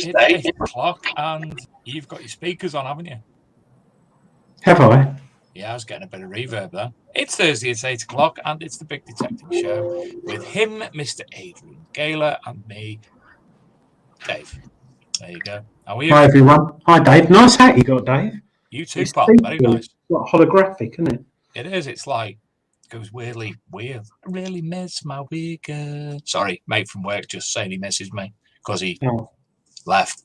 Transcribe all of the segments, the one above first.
it's 8 o'clock and you've got your speakers on, haven't you? Have I? Yeah, I was getting a bit of reverb there. It's Thursday, it's 8 o'clock, and it's the Big Detecting Show with him, Mr. Adrian Gayler, and me, Dave. There you go. How are you? Hi, everyone. Hi, Dave. Nice hat you got, Dave. You too, pal. Very nice. It's like holographic, isn't it? It is. It's like, goes weirdly weird. I really miss my weekend. Sorry, mate from work just saying he misses me because he left.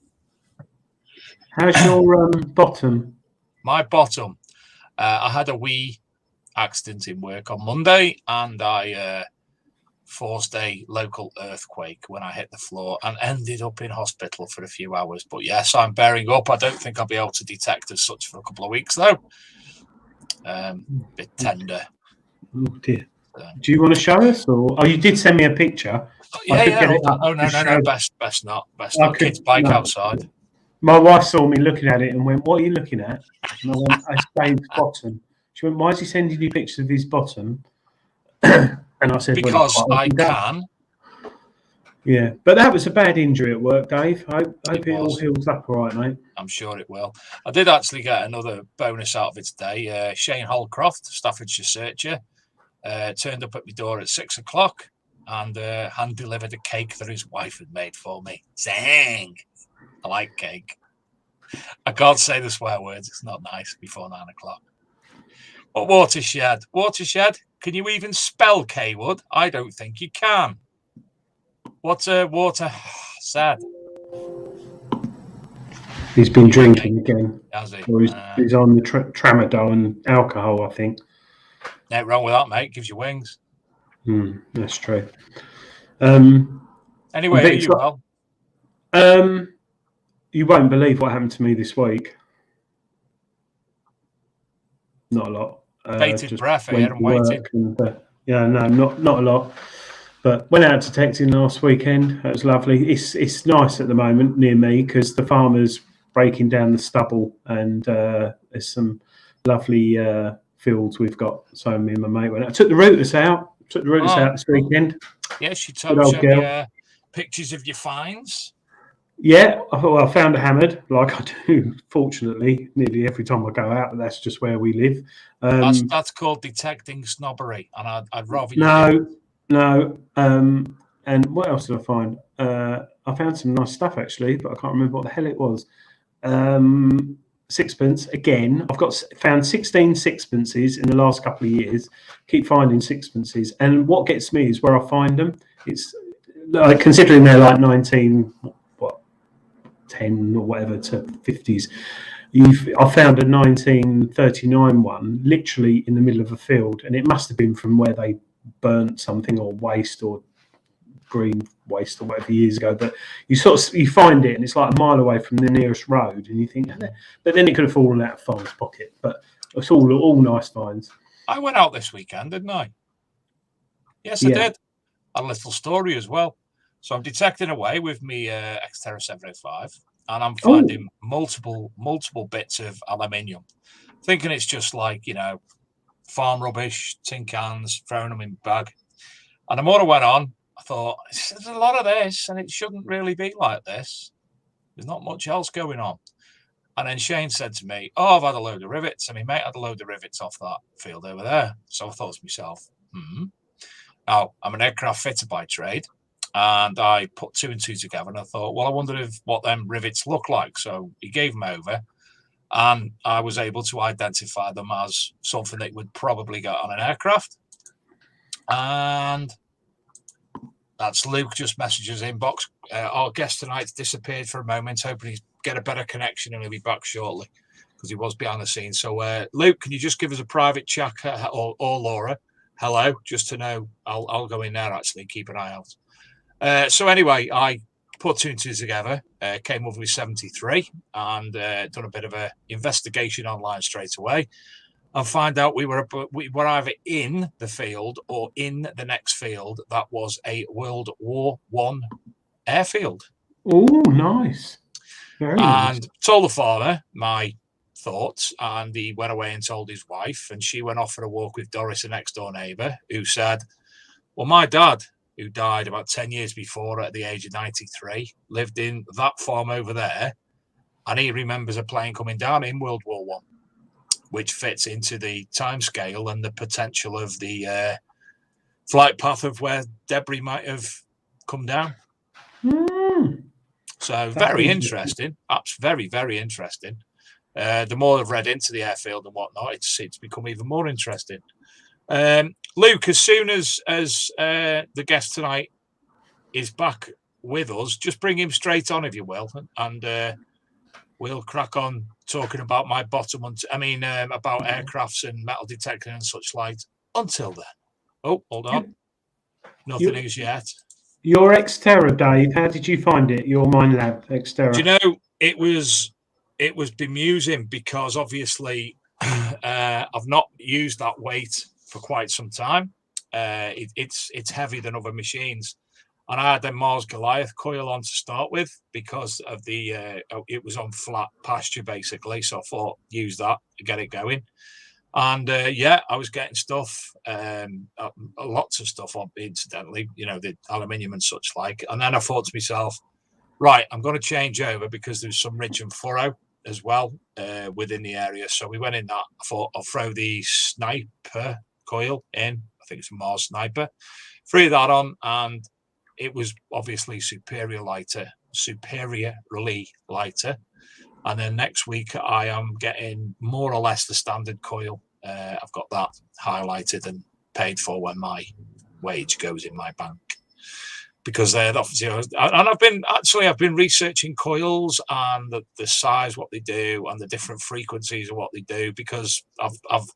How's your bottom? My bottom. I had a wee accident in work on Monday, and I forced a local earthquake when I hit the floor and ended up in hospital for a few hours. But yes, I'm bearing up. I don't think I'll be able to detect as such for a couple of weeks, though. Bit tender. Oh, dear. Do you want to show us? Or you did send me a picture. Yeah. Oh, no. Best not. Kids' bike outside. My wife saw me looking at it and went, "What are you looking at?" And I went, "It's Dave's bottom." She went, "Why is he sending you pictures of his bottom?" And I said, "Because I can." Yeah, but that was a bad injury at work, Dave. I hope it all heals up all right, mate. I'm sure it will. I did actually get another bonus out of it today. Shane Holcroft, Staffordshire searcher, turned up at my door at 6 o'clock and hand-delivered a cake that his wife had made for me. Zang! I like cake. I can't say the swear words. It's not nice before 9 o'clock. But Watershed. Watershed? Can you even spell K-Wood? I don't think you can. What's water? Sad. He's been drinking again. Has he? He's on the tramadol and alcohol, I think. Nothing wrong with that, mate. Gives you wings. That's true. Anyway, are you well? You won't believe what happened to me this week. Not a lot. Bated breath here and waiting. Not a lot. But went out detecting last weekend. It was lovely. It's nice at the moment near me because the farmer's breaking down the stubble and there's some lovely fields we've got. So me and my mate went out. I took the rooters out. Out this weekend. Yeah, she showed me pictures of your finds. Yeah, I found a hammered, like I do, fortunately, nearly every time I go out, but that's just where we live. That's called detecting snobbery, and I'd rather you No. And what else did I find? I found some nice stuff, actually, but I can't remember what the hell it was. Sixpence, again. I've found 16 sixpences in the last couple of years. Keep finding sixpences. And what gets me is where I find them. It's like, considering they're like 10 or whatever to 50s. I found a 1939 one literally in the middle of a field, and it must have been from where they burnt something or waste or green waste or whatever years ago. But you find it, and it's like a mile away from the nearest road, and you think, but then it could have fallen out of Farmer's pocket. But it's all nice finds. I went out this weekend, didn't I? Yes, I did. A little story as well. So I'm detecting away with me Xterra 705, and I'm finding multiple bits of aluminium, thinking it's just like, farm rubbish, tin cans, throwing them in bag. And the more I went on, I thought, there's a lot of this, and it shouldn't really be like this. There's not much else going on. And then Shane said to me, I've had a load of rivets, and my mate had a load of rivets off that field over there. So I thought to myself, Now, I'm an aircraft fitter by trade. And I put two and two together, and I thought, well, I wondered what them rivets look like. So he gave them over, and I was able to identify them as something that would probably go on an aircraft. And that's Luke just messages inbox. Our guest tonight's disappeared for a moment, hoping he's get a better connection, and he'll be back shortly because he was behind the scenes. So, Luke, can you just give us a private chat, or Laura, hello, just to know? I'll go in there actually and keep an eye out. So anyway, I put two and two together, came over with 73 and done a bit of a investigation online straight away and find out we were either in the field or in the next field that was a World War I airfield. Oh, nice. Very nice. And told the farmer my thoughts, and he went away and told his wife, and she went off for a walk with Doris, a next door neighbour, who said, well, my dad who died about 10 years before at the age of 93, lived in that farm over there, and he remembers a plane coming down in World War One, which fits into the timescale and the potential of the flight path of where debris might have come down. So very interesting. That's very, very interesting. The more I've read into the airfield and whatnot, it's become even more interesting. Luke, as soon as the guest tonight is back with us, just bring him straight on, if you will, and we'll crack on talking about my bottom. About aircrafts and metal detecting and such like. Until then, oh, hold on, nothing is yet. Your Xterra, Dave, how did you find it? Your Minelab Xterra. Do you know, it was bemusing because obviously I've not used that weight for quite some time. It's heavier than other machines, and I had a Mars Goliath coil on to start with because of the it was on flat pasture basically, so I thought use that to get it going. And I was getting stuff, lots of stuff on, incidentally, the aluminium and such like. And then I thought to myself, right, I'm going to change over because there's some ridge and furrow as well within the area. So we went in that. I thought I'll throw the Sniper coil in. I think it's a Mars Sniper. Threw that on, and it was obviously superiorly lighter. And then next week, I am getting more or less the standard coil. I've got that highlighted and paid for when my wage goes in my bank. Because obviously, I've been researching coils and the size, what they do, and the different frequencies of what they do. Because I've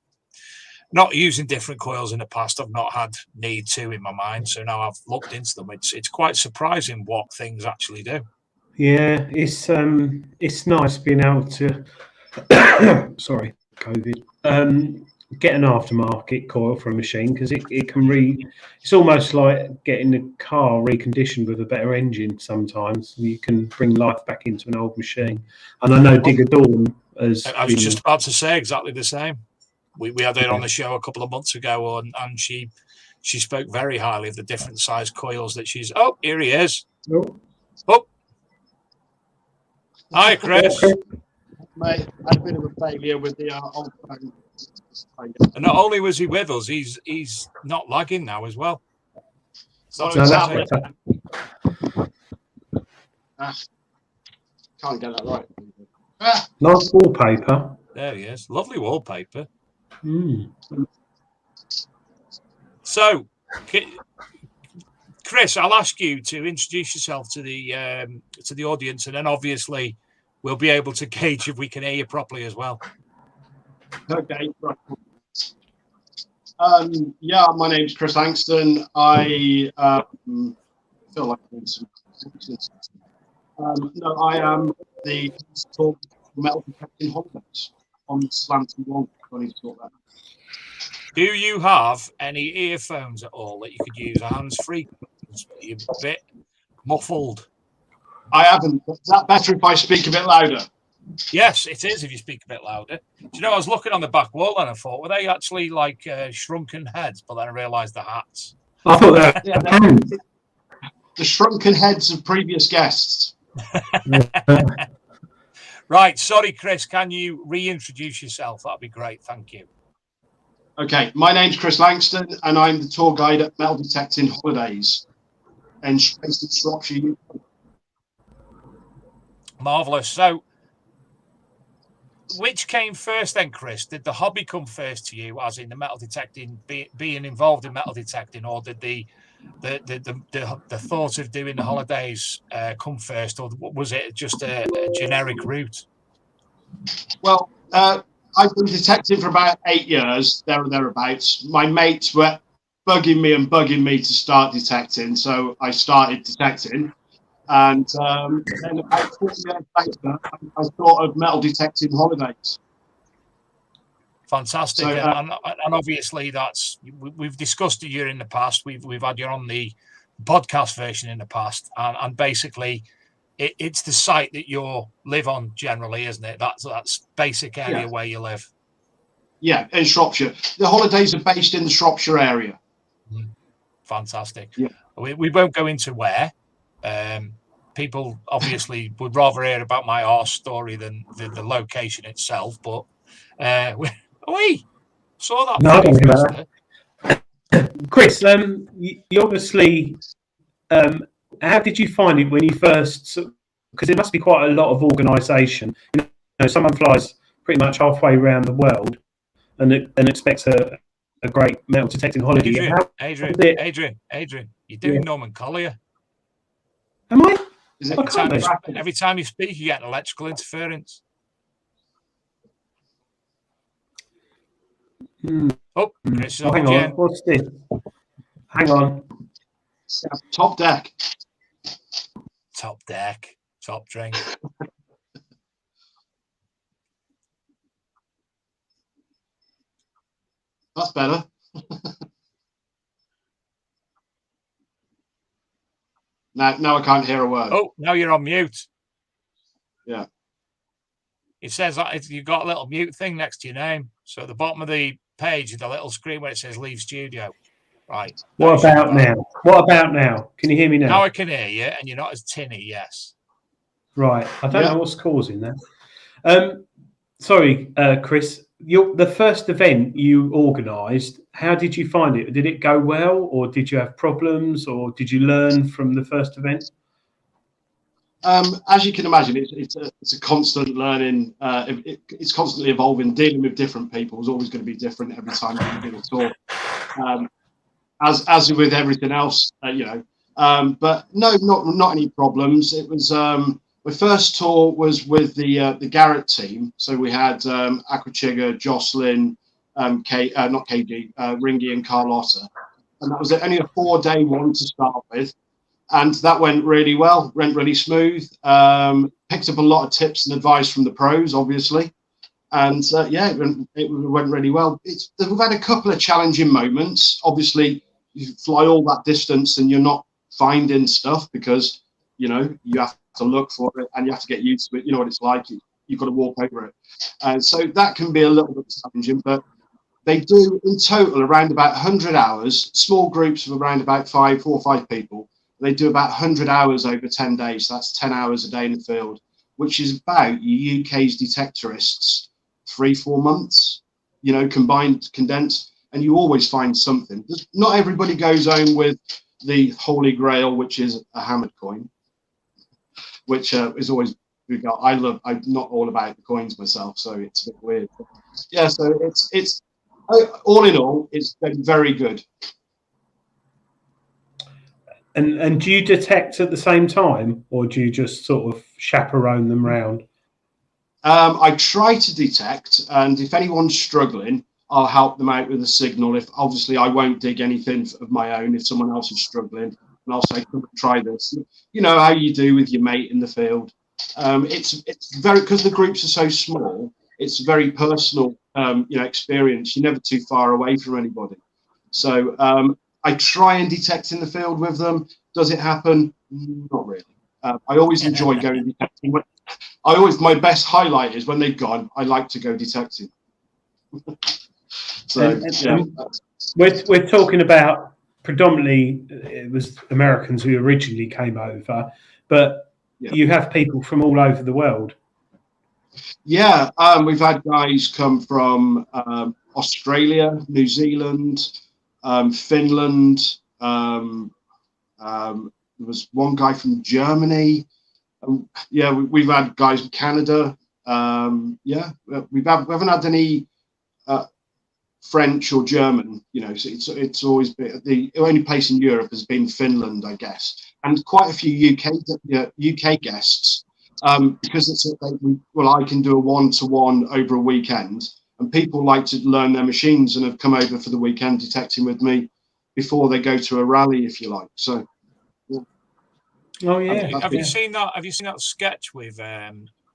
not using different coils in the past. I've not had need to in my mind. So now I've looked into them. It's quite surprising what things actually do. Yeah, it's nice being able to sorry, COVID. Get an aftermarket coil for a machine because it can it's almost like getting a car reconditioned with a better engine. Sometimes you can bring life back into an old machine. And I know Digger Dawn has. I was just about to say exactly the same. We had it on the show a couple of months ago, and she spoke very highly of the different size coils that she's. Oh, here he is. Oh. Hi, Chris. Mate, I had a bit of a failure with the old phone. And not only was he with us, he's not lagging now as well. Can't get that right. Nice wallpaper. There he is. Lovely wallpaper. Mm. So, Chris, I'll ask you to introduce yourself to the audience, and then obviously we'll be able to gauge if we can hear you properly as well. Okay, right. My name's Chris Langston. I feel like I'm some. I am the talk metal detecting holidays on Slanting One. Do you have any earphones at all that you could use hands-free? You're a bit muffled. I haven't. Is that better if I speak a bit louder? Yes, it is if you speak a bit louder. Do you know, I was looking on the back wall and I thought, were they actually like shrunken heads? But then I realised the hats. I thought that. The shrunken heads of previous guests. Right, sorry, Chris. Can you reintroduce yourself? That'd be great. Thank you. Okay, my name's Chris Langston, and I'm the tour guide at Metal Detecting Holidays, and based in Shropshire. Marvellous. So, which came first then, Chris? Did the hobby come first to you, as in the metal detecting, being involved in metal detecting, or did the thought of doing the holidays come first, or was it just a generic route? Well, I've been detecting for about 8 years, there or thereabouts. My mates were bugging me to start detecting, so I started detecting. And then about 4 years later, I thought of metal detecting holidays. Fantastic. So, and obviously we've discussed it here in the past. We've had you on the podcast version in the past, and basically it's the site that you live on generally, isn't it? That's basic area where you live. Yeah, in Shropshire. The holidays are based in the Shropshire area. Fantastic. Yeah. We won't go into where. People obviously would rather hear about my arse story than the location itself. But we saw that. No, I don't think about that. Chris, you obviously. How did you find it when you first? Because it must be quite a lot of organisation. You know, someone flies pretty much halfway around the world and expects a great metal detecting holiday. Adrian, you're doing Norman Collier. Am I? Every time you speak, you get an electrical interference. Oh, Chris, hang on. What's this? Hang on. Top deck. Top drink. That's better. Now I can't hear a word. Oh, now you're on mute. Yeah. It says you've got a little mute thing next to your name. So at the bottom of the page, the little screen where it says "Leave Studio." Right. What about now? What about now? Can you hear me now? Now I can hear you, and you're not as tinny. Yes. Right. I don't know what's causing that. Sorry, Chris. The first event you organised, how did you find it? Did it go well, or did you have problems, or did you learn from the first event? As you can imagine, it's a constant learning. It's constantly evolving. Dealing with different people is always going to be different every time you do a tour. As with everything else, but no, not any problems. It was my first tour was with the Garrett team. So we had Aquachiga, Jocelyn, not KG, Ringy, and Carlotta, and that was only a 4-day one to start with, and that went really well. Went really smooth. Picked up a lot of tips and advice from the pros, obviously. And it went really well. We've had a couple of challenging moments. Obviously, you fly all that distance and you're not finding stuff because, you have to look for it and you have to get used to it. You know what it's like. You've got to walk over it. And so that can be a little bit challenging. But they do, in total, around about 100 hours, small groups of around about 4 or 5 people. They do about 100 hours over 10 days. So that's 10 hours a day in the field, which is about UK's detectorists 3-4 months, combined, condensed, and you always find something. Not everybody goes home with the holy grail, which is a hammered coin, which is always. I'm not all about the coins myself, so it's a bit weird. But yeah, so it's all in all, it's been very good. And do you detect at the same time, or do you just sort of chaperone them round? I try to detect, and if anyone's struggling, I'll help them out with a signal. If obviously I won't dig anything of my own, if someone else is struggling, and I'll say, "Come and try this." You know how you do with your mate in the field. It's very, because the groups are so small. It's very personal, experience. You're never too far away from anybody. So I try and detect in the field with them. Does it happen? Not really. I always enjoy going detecting. My best highlight is when they've gone. I like to go detecting. So we're talking about predominantly it was Americans who originally came over, but you have people from all over the world. Yeah, we've had guys come from Australia, New Zealand, Finland. There was one guy from Germany. We've had guys from Canada. We haven't had any French or German. So it's always been the only place in Europe has been Finland, I guess, and quite a few UK guests. Because I can do a 1-to-1 over a weekend, and people like to learn their machines and have come over for the weekend detecting with me before they go to a rally, if you like. So, yeah. Oh yeah. Have you seen that? Have you seen that sketch with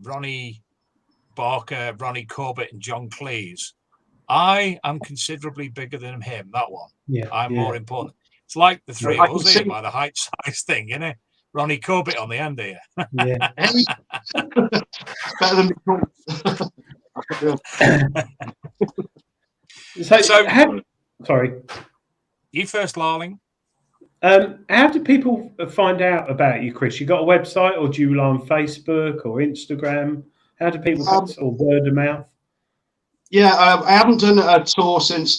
Ronnie Barker, Ronnie Corbett, and John Cleese? I am considerably bigger than him. That one. Yeah. I'm more important. It's like the three of us here by the height size thing, isn't it? Ronnie Corbett on the end here. Yeah. Better than me. Sorry. You first, Larling. How do people find out about you, Chris? You got a website, or do you rely on Facebook or Instagram? How do people or word of mouth? Yeah, I haven't done a tour since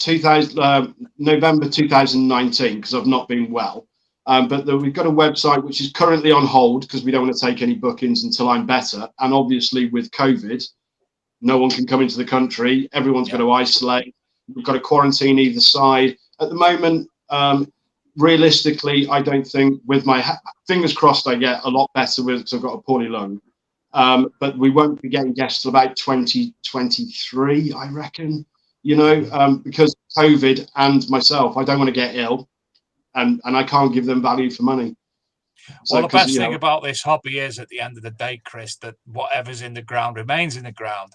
November 2019 because I've not been well. But we've got a website which is currently on hold because we don't want to take any bookings until I'm better. And obviously with COVID, no one can come into the country. Everyone's got to isolate. We've got to quarantine either side. At the moment, realistically, I don't think, with my fingers crossed, I get a lot better because I've got a poorly lung. But we won't be getting guests till about 2023, I reckon, because COVID and myself, I don't want to get ill and I can't give them value for money. So, well, the best thing about this hobby is at the end of the day, Chris, that whatever's in the ground remains in the ground.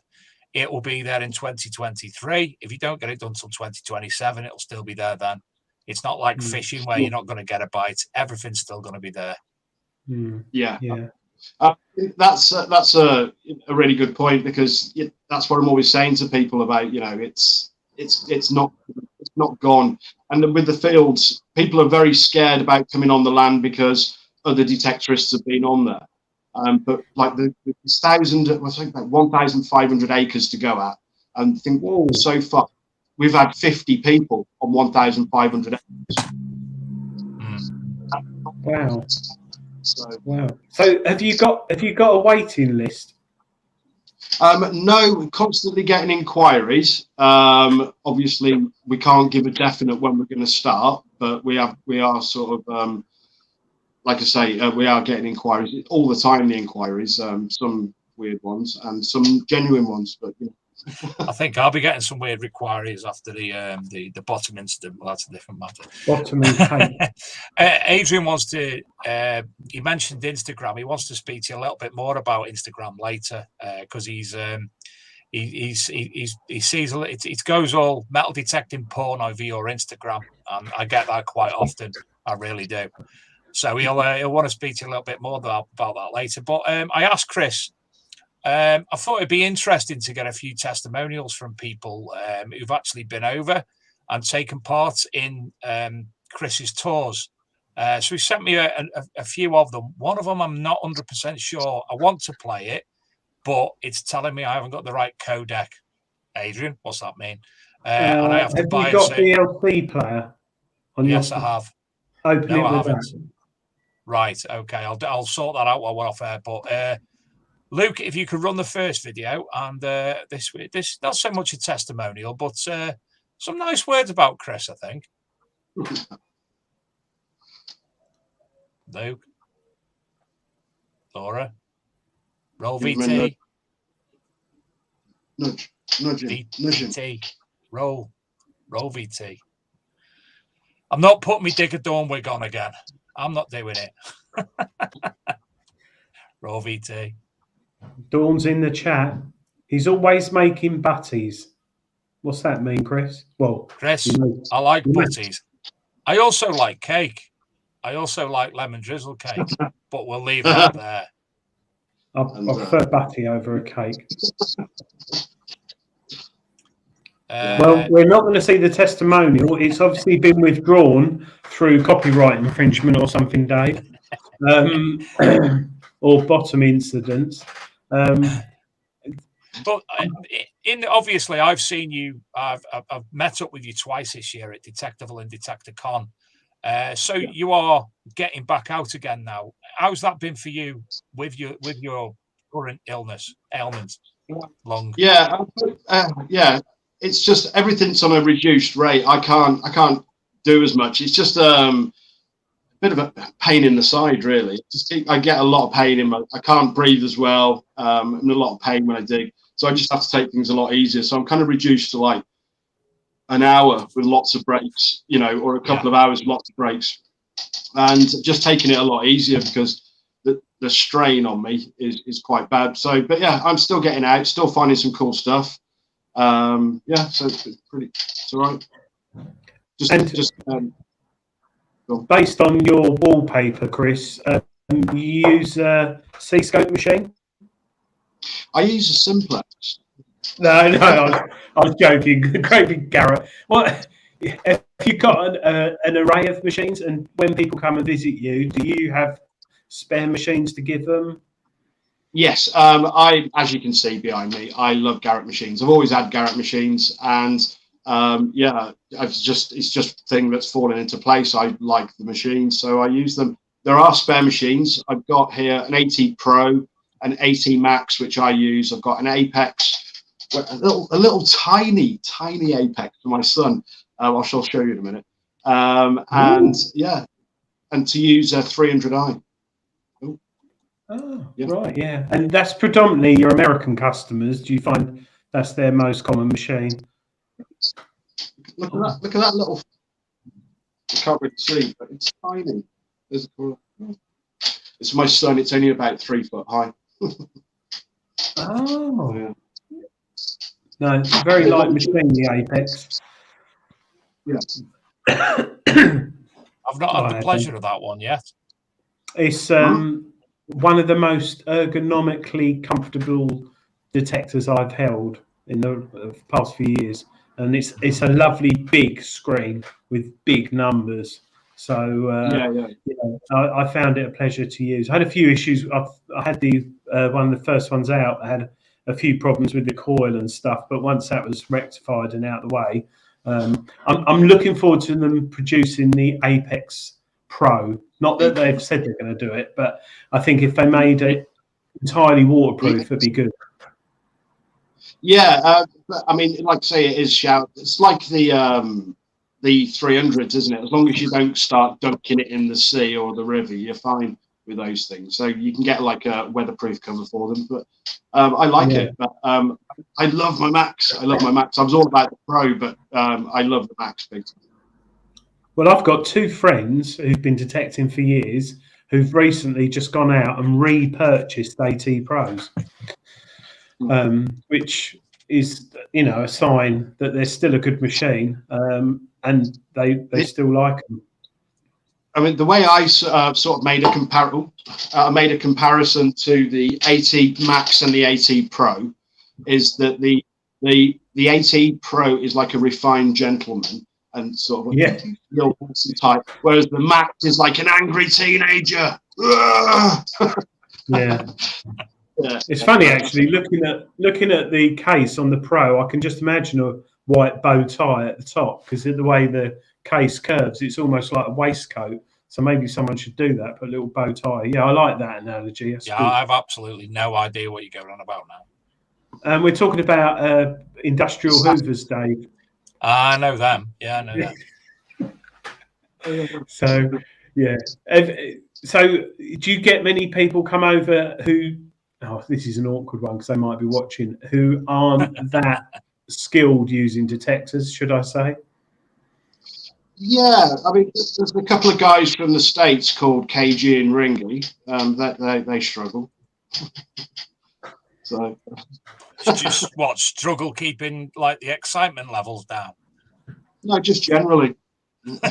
It will be there in 2023. If you don't get it done till 2027, it'll still be there then. It's not like fishing where you're not going to get a bite. Everything's still going to be there. Yeah. That's a really good point because that's what I'm always saying to people about, it's not gone. And with the fields, people are very scared about coming on the land because other detectorists have been on there. But like the 1,500 acres to go at, and think so far we've had 50 people on 1,500 acres. Wow. Wow. So have you got a waiting list? No, we're constantly getting inquiries. Obviously, we can't give a definite when we're going to start, but we are sort of, like I say, we are getting inquiries all the time. The inquiries, some weird ones and some genuine ones, but I think I'll be getting some weird inquiries after the bottom incident. Well, that's a different matter. Adrian wants to. He mentioned Instagram. He wants to speak to you a little bit more about Instagram later because he sees it goes all metal detecting porn over your Instagram, and I get that quite often. I really do. So he'll want to speak to you a little bit more about that later. But I asked Chris. I thought it'd be interesting to get a few testimonials from people who've actually been over and taken part in Chris's tours. So he sent me a few of them. One of them I'm not 100% sure. I want to play it, but it's telling me I haven't got the right codec. Adrian, what's that mean? And I have to buy. Have you got VLC player? Yes, I have. Open no, it I with haven't. that. Right. Okay. I'll sort that out while we're off air. But Luke, if you could run the first video, and this not so much a testimonial, but some nice words about Chris, I think. Luke, Laura, roll VT. Nudge. VT. Roll VT. I'm not putting my Digger Dawn wig on again. I'm not doing it. Roll VT. Dawn's in the chat. He's always making butties. What's that mean, Chris? Well, Chris, I like butties. I also like cake. I also like lemon drizzle cake, but we'll leave that there. I prefer butty over a cake. Well, we're not going to see the testimonial. It's obviously been withdrawn through copyright infringement or something, Dave, or bottom incidents. But obviously, I've seen you. I've met up with you twice this year at Detectival and Detecticon. So you are getting back out again now. How's that been for you with your current ailment? Lung. Yeah. It's just everything's on a reduced rate. I can't do as much. It's just a bit of a pain in the side, really. I get a lot of pain I can't breathe as well. I'm in a lot of pain when I dig. So I just have to take things a lot easier. So I'm kind of reduced to like an hour with lots of breaks, or a couple of hours with lots of breaks, and just taking it a lot easier because the strain on me is quite bad. So, but yeah, I'm still getting out, still finding some cool stuff. So it's all right. Based on your wallpaper, Chris, you use a C-scope machine? I use a simplex. No, I was joking. The great big Garrett. What Have you got an array of machines? And when people come and visit you, do you have spare machines to give them? Yes, as you can see behind me, I love Garrett machines. I've always had Garrett machines, and yeah, it's just a thing that's fallen into place. I like the machines, so I use them. There are spare machines. I've got here an AT Pro, an AT Max, which I use. I've got an Apex, a little tiny Apex for my son. I shall show you in a minute. And yeah, and to use a 300i. Oh, yeah. Right, yeah. And that's predominantly your American customers. Do you find that's their most common machine? Look at that little. I can't really see, but it's tiny. It's my son. It's only about 3 foot high. Oh, yeah. No, it's a very light machine, the Apex. Yeah. I've not had the pleasure of that one yet. It's one of the most ergonomically comfortable detectors I've held in the past few years, and it's a lovely big screen with big numbers. So I found it a pleasure to use. I had a few issues. I had the one of the first ones out. I had a few problems with the coil and stuff, but once that was rectified and out of the way, I'm looking forward to them producing the Apex Pro. Not that they've said they're going to do it, but I think if they made it entirely waterproof, it'd be good. Yeah, I mean, like I say, it is shout. It's like the 300s, isn't it? As long as you don't start dunking it in the sea or the river, you're fine with those things. So you can get like a weatherproof cover for them. But I like it. But I love my Max. I was all about the Pro, but I love the Max big time. Well, I've got two friends who've been detecting for years who've recently just gone out and repurchased AT Pros, which is, a sign that they're still a good machine, and they still like them. I mean, the way I sort of made a comparison to the AT Max and the AT Pro is that the AT Pro is like a refined gentleman and sort of type, whereas the Max is like an angry teenager. Yeah. It's funny actually, looking at the case on the Pro, I can just imagine a white bow tie at the top, because the way the case curves, it's almost like a waistcoat. So maybe someone should do that, put a little bow tie. Yeah, I like that analogy. That's yeah, good. I have absolutely no idea what you're going on about now. We're talking about industrial hoovers, Dave. I know them. Yeah, I know them. So, yeah. So, do you get many people come over who? Oh, this is an awkward one because they might be watching, who aren't that skilled using detectors, should I say? Yeah, I mean, there's a couple of guys from the States called KG and Ringy that they struggle. So, just struggle keeping like the excitement levels down? No, just generally. The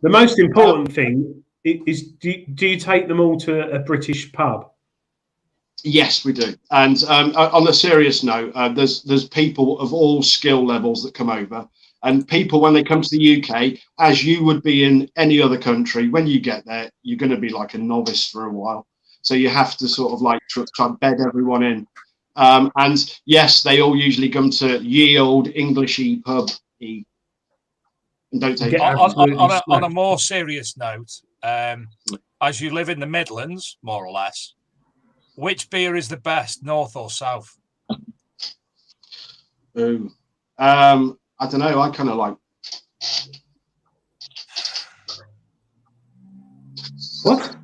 most important thing is, do you take them all to a British pub? Yes, we do. And on a serious note, there's people of all skill levels that come over. And people, when they come to the UK, as you would be in any other country, when you get there, you're going to be like a novice for a while. So you have to sort of like try and bed everyone in. And yes, they all usually come to ye old Englishy pub. And don't take on a more serious note, as you live in the Midlands, more or less, which beer is the best, north or south? Ooh. I don't know. I kind of like. What?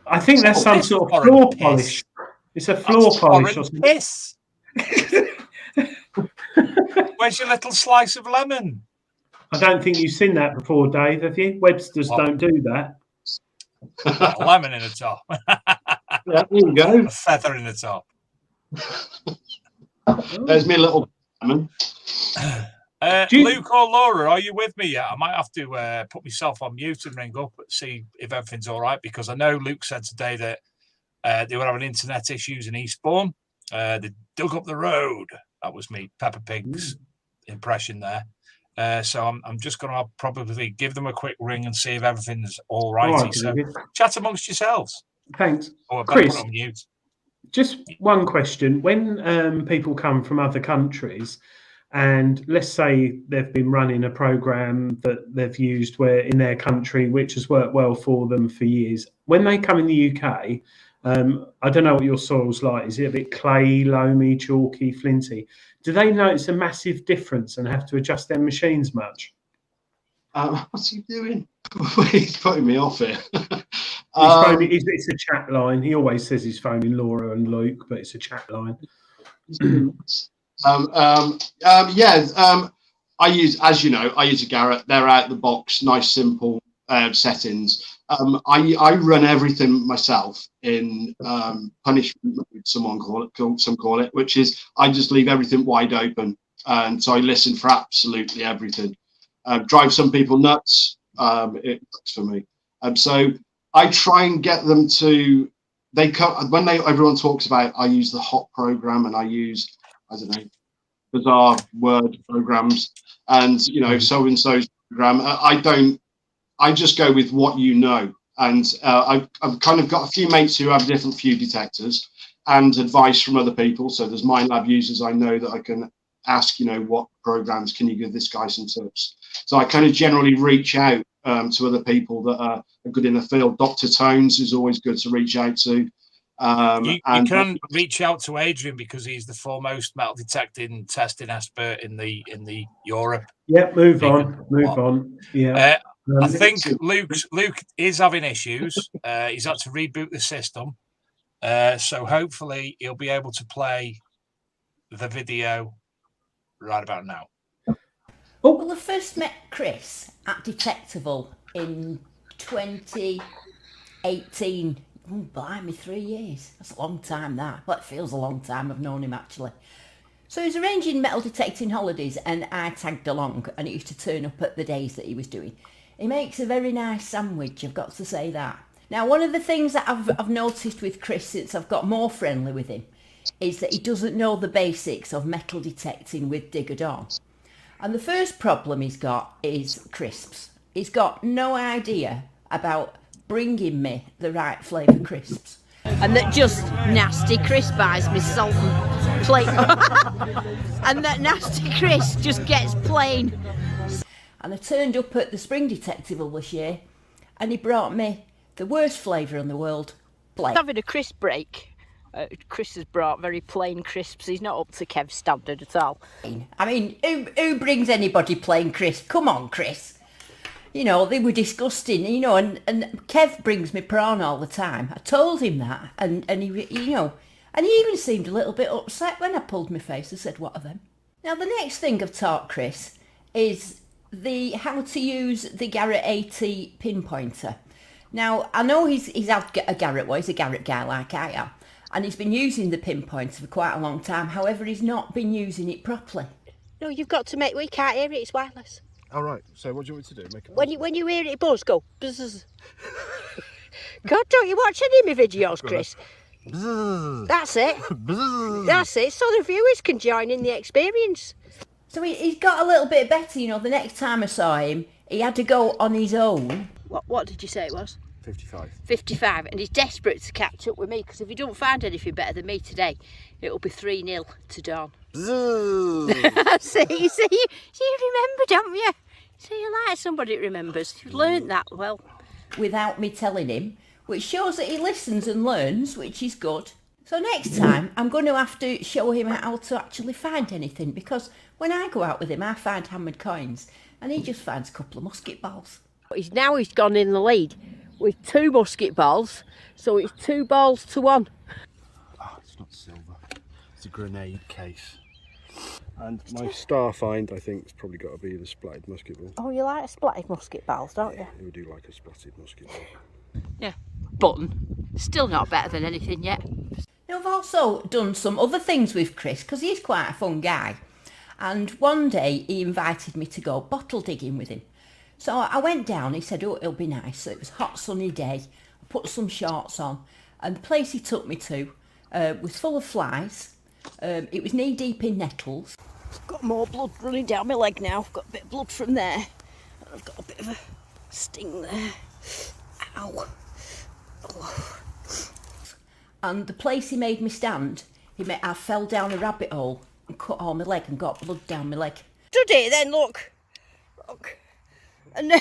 I think that's some sort of floor polish. It's a floor polish or something. Piss. Where's your little slice of lemon? I don't think you've seen that before, Dave, have you? Webster's don't do that. A lemon in the top. Yeah, there you go. A feather in the top. There's me a little lemon. Luke or Laura, are you with me yet? I might have to put myself on mute and ring up and see if everything's all right, because I know Luke said today that they were having internet issues in Eastbourne. They dug up the road That was me, Peppa Pig's impression there. So I'm just going to probably give them a quick ring and see if everything's all righty. So chat amongst yourselves. Thanks. Or Chris, put it on mute. Just one question. When people come from other countries, and let's say they've been running a program that they've used where in their country, which has worked well for them for years, when they come in the UK, I don't know what your soil's like. Is it a bit clay, loamy, chalky, flinty? Do they notice a massive difference and have to adjust their machines much? What's he doing? He's putting me off here. It's a chat line. He always says he's phoning Laura and Luke, but it's a chat line. I use, as you know, I use a Garrett. They're out the box, nice, simple settings. I run everything myself in punishment mode, some call it, which is I just leave everything wide open, and so I listen for absolutely everything. Drive some people nuts. It works for me. So I try and get them to. Everyone talks about. I use the hot program and I use bizarre word programs and so and so's program. I just go with what you know. And I've kind of got a few mates who have different few detectors and advice from other people. So there's MindLab users I know that I can ask, what programs can you give this guy some tips? So I kind of generally reach out to other people that are good in the field. Dr. Tones is always good to reach out to. You can reach out to Adrian because he's the foremost metal detecting testing expert in the Europe. Yeah, move on. Yeah. I think Luke is having issues. He's had to reboot the system. So hopefully he'll be able to play the video right about now. Well, I first met Chris at Detectable in 2018. Oh, blimey, 3 years. That's a long time, that. Well, it feels a long time. I've known him, actually. So he was arranging metal detecting holidays, and I tagged along, and it used to turn up at the days that he was doing. He makes a very nice sandwich, I've got to say that. Now, one of the things that I've noticed with Chris since I've got more friendly with him is that he doesn't know the basics of metal detecting with Digger Dawn. And the first problem he's got is crisps. He's got no idea about bringing me the right flavour crisps. And that just nasty Chris buys me salt and plain. And that nasty Chris just gets plain. And I turned up at the Spring Detectable this year and he brought me the worst flavour in the world, plain. Having a crisp break. Chris has brought very plain crisps. He's not up to Kev's standard at all. I mean, who brings anybody plain crisp? Come on, Chris. They were disgusting, and Kev brings me prawn all the time. I told him that, and he, and he even seemed a little bit upset when I pulled my face and said, what are them? Now, the next thing I've taught Chris is how to use the Garrett AT pinpointer. Now, I know he's had a Garrett, he's a Garrett guy like I am, and he's been using the pinpointer for quite a long time. However, he's not been using it properly. No, you've got to we can't hear it, it's wireless. All right. So what do you want me to do? Make it when you hear it buzz, go buzz. God, don't you watch any of my videos, Chris? Buzz. That's it. Buzz. That's it. So the viewers can join in the experience. So he's got a little bit better, the next time I saw him, he had to go on his own. What did you say it was? 55. 55, and he's desperate to catch up with me because if he don't find anything better than me today, it'll be 3-0 to Dawn. see, you remember, don't you? See, you're like somebody that remembers. You've learnt that well. Without me telling him, which shows that he listens and learns, which is good. So next time, I'm going to have to show him how to actually find anything, because when I go out with him, I find hammered coins, and he just finds a couple of musket balls. He's gone in the lead with 2 musket balls, so it's 2 balls to 1. Oh, it's not silver. It's a grenade case. And my star find, I think, has probably got to be the splatted musket ball. Oh, you like splatted musket balls, don't you? We do like a splatted musket ball. Yeah, button. Still not better than anything yet. Now, I've also done some other things with Chris, because he's quite a fun guy. And one day he invited me to go bottle digging with him. So I went down, he said, oh, it'll be nice. So it was a hot sunny day. I put some shorts on, and the place he took me to was full of flies, It was knee deep in nettles. I've got more blood running down my leg now. I've got a bit of blood from there. And I've got a bit of a sting there. Ow. Oh. And the place he made me stand, I fell down a rabbit hole and cut all my leg and got blood down my leg. Stood it then, look. Look. And my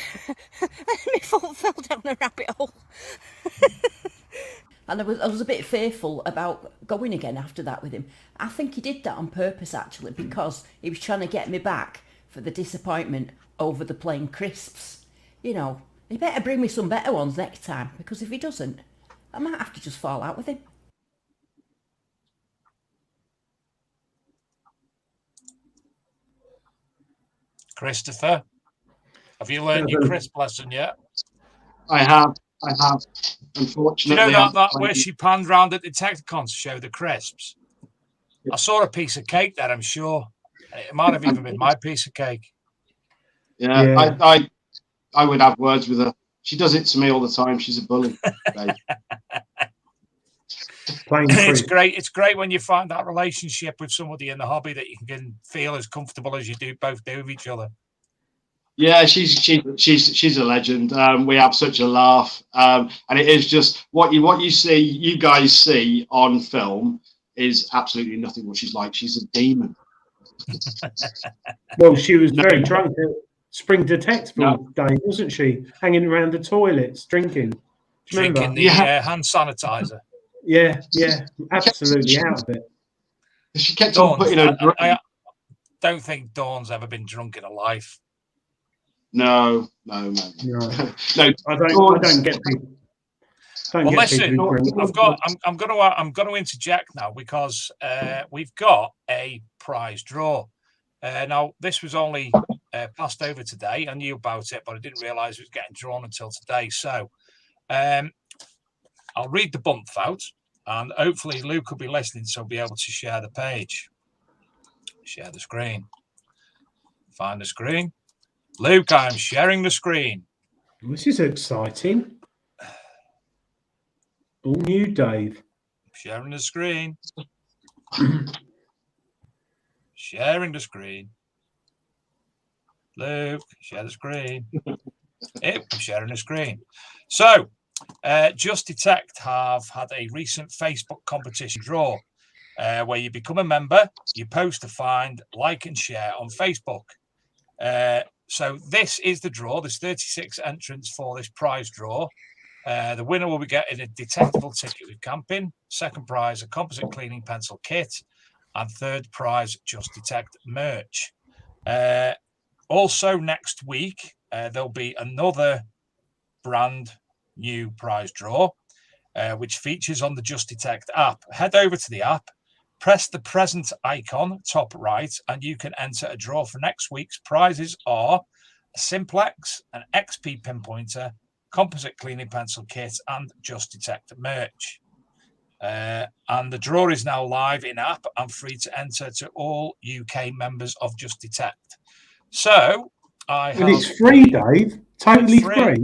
foot fell down a rabbit hole. And I was a bit fearful about going again after that with him. I think he did that on purpose, actually, because he was trying to get me back for the disappointment over the plain crisps. You know, he better bring me some better ones next time, because if he doesn't, I might have to just fall out with him. Christopher, have you learned your crisp lesson yet? I have. Do Unfortunately, you know that where she panned round at the Detecticon to show the crisps? I saw a piece of cake there, I'm sure. It might have even been my piece of cake. Yeah. I would have words with her. She does it to me all the time. She's a bully. It's great. It's great when you find that relationship with somebody in the hobby that you can feel as comfortable as you both do with each other. Yeah, she's a legend. We have such a laugh, and it is just what you guys see on film is absolutely nothing what she's like. She's a demon. Well, she was very drunk at Spring Detectable Day, wasn't she? Hanging around the toilets, drinking. Drinking the hand sanitizer. Yeah, absolutely out of it. She kept on putting her. I don't think Dawn's ever been drunk in her life. No. I don't get people. Well, listen, I'm going to interject now because we've got a prize draw. Now, this was only passed over today. I knew about it, but I didn't realise it was getting drawn until today. So I'll read the bump out, and hopefully Luke will be listening, so he'll be able to share the page. Share the screen. Find the screen. Luke, I'm sharing the screen. This is exciting. All new, Dave. Sharing the screen. Sharing the screen. Luke, share the screen. I'm sharing the screen. So, Just Detect have had a recent Facebook competition draw where you become a member, you post to find, like and share on Facebook. So this is the draw. There's 36 entrants for this prize draw. The winner will be getting a detectable ticket with camping. Second prize, a composite cleaning pencil kit. And third prize, Just Detect merch. Also next week, there'll be another brand new prize draw, which features on the Just Detect app. Head over to the app, press the present icon top right, and you can enter a draw for next week's prizes are a Simplex, an XP pinpointer, composite cleaning pencil kit, and Just Detect merch. And the draw is now live in app and free to enter to all UK members of Just Detect. So and it's free, Dave. Totally free.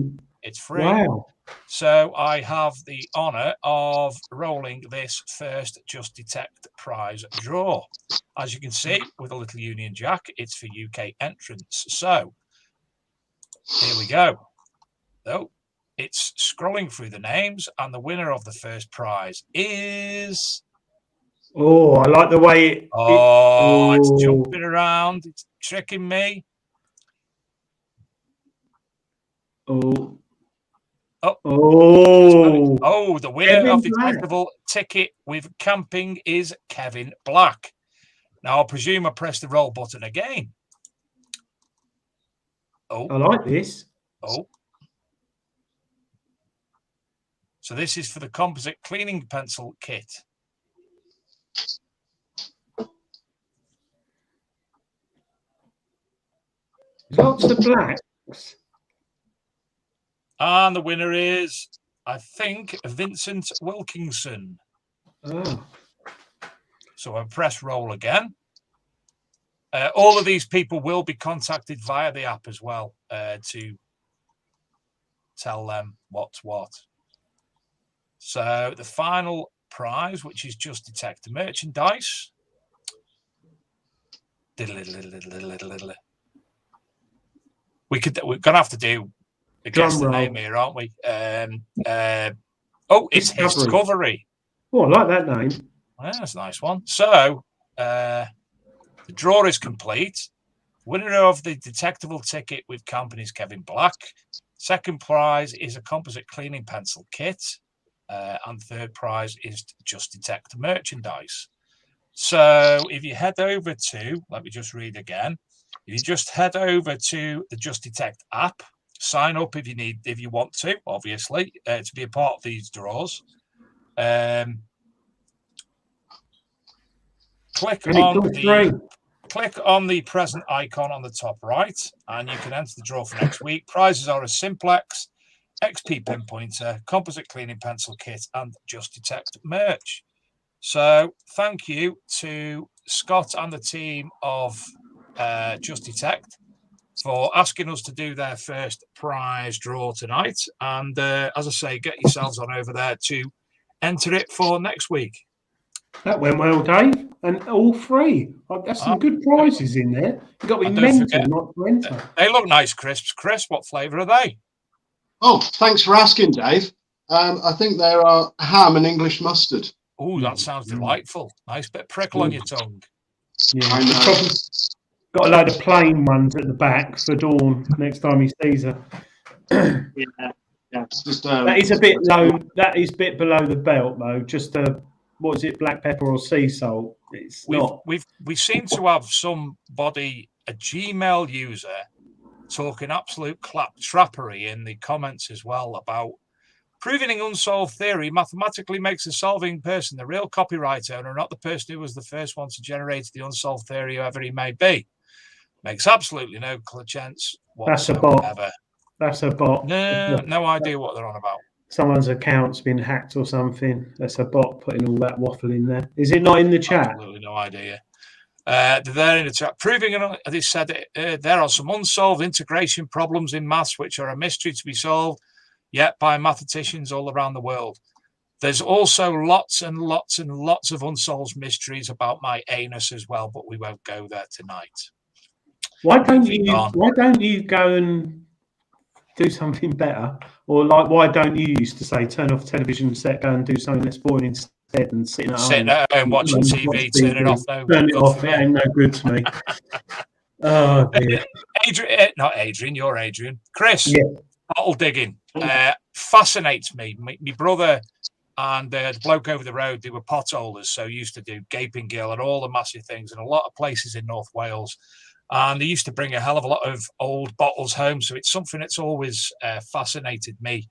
It's free. Wow. So I have the honour of rolling this first Just Detect prize draw. As you can see, with a little Union Jack, it's for UK entrants. So here we go. So it's scrolling through the names, and the winner of the first prize is... Oh, I like the way it's jumping around. It's tricking me. Oh, the winner of the detectable ticket with camping is Kevin Black. Now, I presume I press the roll button again. I like this. So this is for the composite cleaning pencil kit. Lots of blacks. And the winner is, I think, Vincent Wilkinson. Oh. So I press roll again. All of these people will be contacted via the app as well to tell them what's what. So the final prize, which is Just Detect merchandise, We're gonna have to do a guess the name here, aren't we? It's Discovery. Oh, I like that name. Well, that's a nice one. So the draw is complete. Winner of the detectable ticket with company is Kevin Black. Second prize is a composite cleaning pencil kit. And third prize is Just Detect merchandise. So if you head over to, let me just read again. If you just head over to the Just Detect app, sign up if you want to, obviously, to be a part of these draws. Click on the present icon on the top right, and you can enter the draw for next week. Prizes are a Simplex, XP pinpointer, composite cleaning pencil kit, and Just Detect merch. So thank you to Scott and the team of Just Detect for asking us to do their first prize draw tonight. And as I say, get yourselves on over there to enter it for next week. That went well, Dave. And all three. That's some good prizes in there. You've got to be mental not to enter. They look nice crisps. Chris, what flavour are they? Oh, thanks for asking, Dave. I think there are ham and English mustard. Oh, that sounds delightful. Nice bit of prickle on your tongue. Yeah, probably got a load of plain ones at the back for Dawn next time he sees her. Yeah, it's just that is a bit low. That is a bit below the belt, though. Just what is it, black pepper or sea salt? We seem to have somebody, a Gmail user, talking absolute claptrappery in the comments as well about proving an unsolved theory mathematically makes the solving person the real copyright owner, not the person who was the first one to generate the unsolved theory, whoever he may be. Makes absolutely no sense whatsoever. That's a bot. No idea what they're on about. Someone's account's been hacked or something. That's a bot putting all that waffle in there. Is it not in the chat? Absolutely no idea. They're in the chat. They said there are some unsolved integration problems in maths which are a mystery to be solved, yet by mathematicians all around the world. There's also lots and lots and lots of unsolved mysteries about my anus as well, but we won't go there tonight. Why don't you go and do something better? Or why don't you used to say turn off television set, go and do something less boring instead and sitting at home watching TV, turn it off. Turn it off. It ain't no good to me. Oh dear. Not Adrian. You're Adrian. Chris. Yeah. Bottle digging fascinates me. My brother and the bloke over the road, they were potholders, so used to do Gaping Gill and all the massive things in a lot of places in North Wales. And they used to bring a hell of a lot of old bottles home. So it's something that's always fascinated me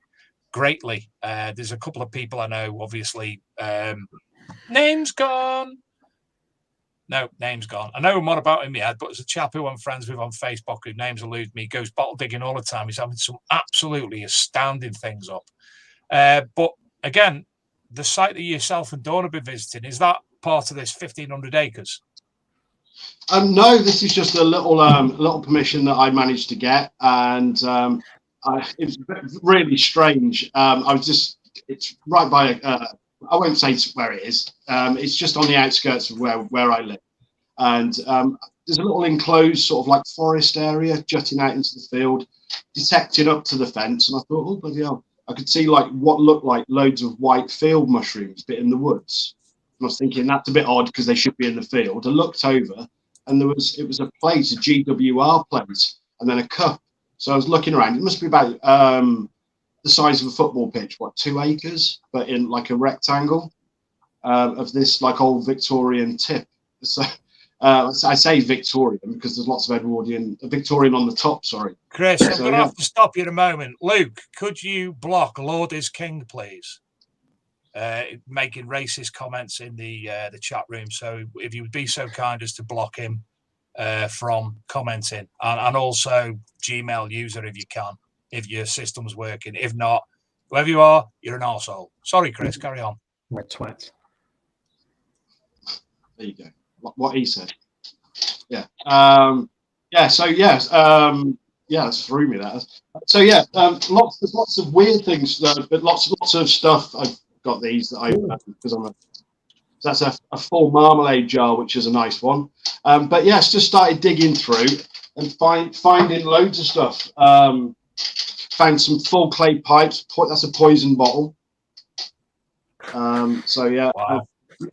greatly. There's a couple of people I know, obviously. Name's gone. No, name's gone. I know what about in my head, but there's a chap who I'm friends with on Facebook whose name's eludes me, goes bottle digging all the time. He's having some absolutely astounding things up. But again, the site that yourself and Dawn have been visiting, is that part of this 1,500 acres? No, this is just a little permission that I managed to get, and it was really strange. It's right by I won't say where it is. It's just on the outskirts of where I live, and there's a little enclosed sort of like forest area jutting out into the field, detected up to the fence, and I thought, oh bloody hell! I could see like what looked like loads of white field mushrooms, bit in the woods. And I was thinking that's a bit odd because they should be in the field. I looked over, and it was a plate, a GWR plate, and then a cup. So I was looking around. It must be about the size of a football pitch, 2 acres, but in like a rectangle of this like old Victorian tip. So I say Victorian because there's lots of Edwardian, Victorian on the top. Sorry, Chris. I'm going to have to stop you in a moment. Luke, could you block Lord is King, please? Making racist comments in the chat room. So if you would be so kind as to block him from commenting, and also Gmail user if you can, if your system's working. If not, whoever you are, you're an arsehole. Sorry, Chris, carry on. Red twat. There you go. What he said. Yeah. So yes. That's threw me that. So yeah. Lots of weird things, but lots of stuff. I've got these that I because I'm So that's a full marmalade jar, which is a nice one. But yes, just started digging through and finding loads of stuff. Found some full clay pipes. That's a poison bottle. So yeah, Wow.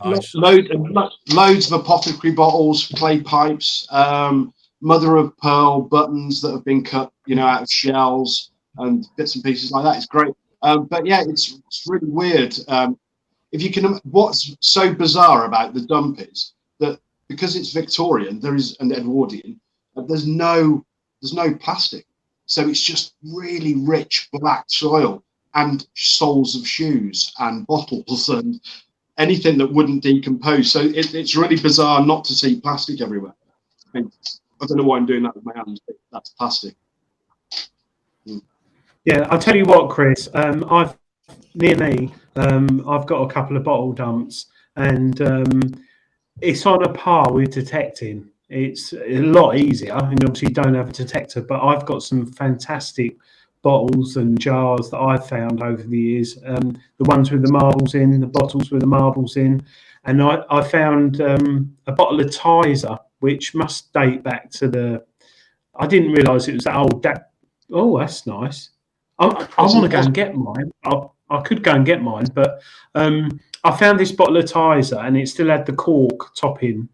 Nice. loads of apothecary bottles, clay pipes, mother of pearl buttons that have been cut, out of shells and bits and pieces like that. It's great. But yeah, it's really weird. If you can, what's so bizarre about the dump is that because it's Victorian, and Edwardian, there's no plastic, so it's just really rich black soil and soles of shoes and bottles and anything that wouldn't decompose. So it's really bizarre not to see plastic everywhere. I don't know why I'm doing that with my hands, but that's plastic. Yeah, I'll tell you what, Chris. Near me, I've got a couple of bottle dumps, and it's on a par with detecting. It's a lot easier, and obviously you don't have a detector. But I've got some fantastic bottles and jars that I've found over the years. The ones with the marbles in, the bottles with the marbles in, and I found a bottle of Tizer, which must date back to I didn't realise it was that old. Oh, that's nice. I want to go and get mine. I could go and get mine, but I found this bottle of Tizer, and it still had the cork topping,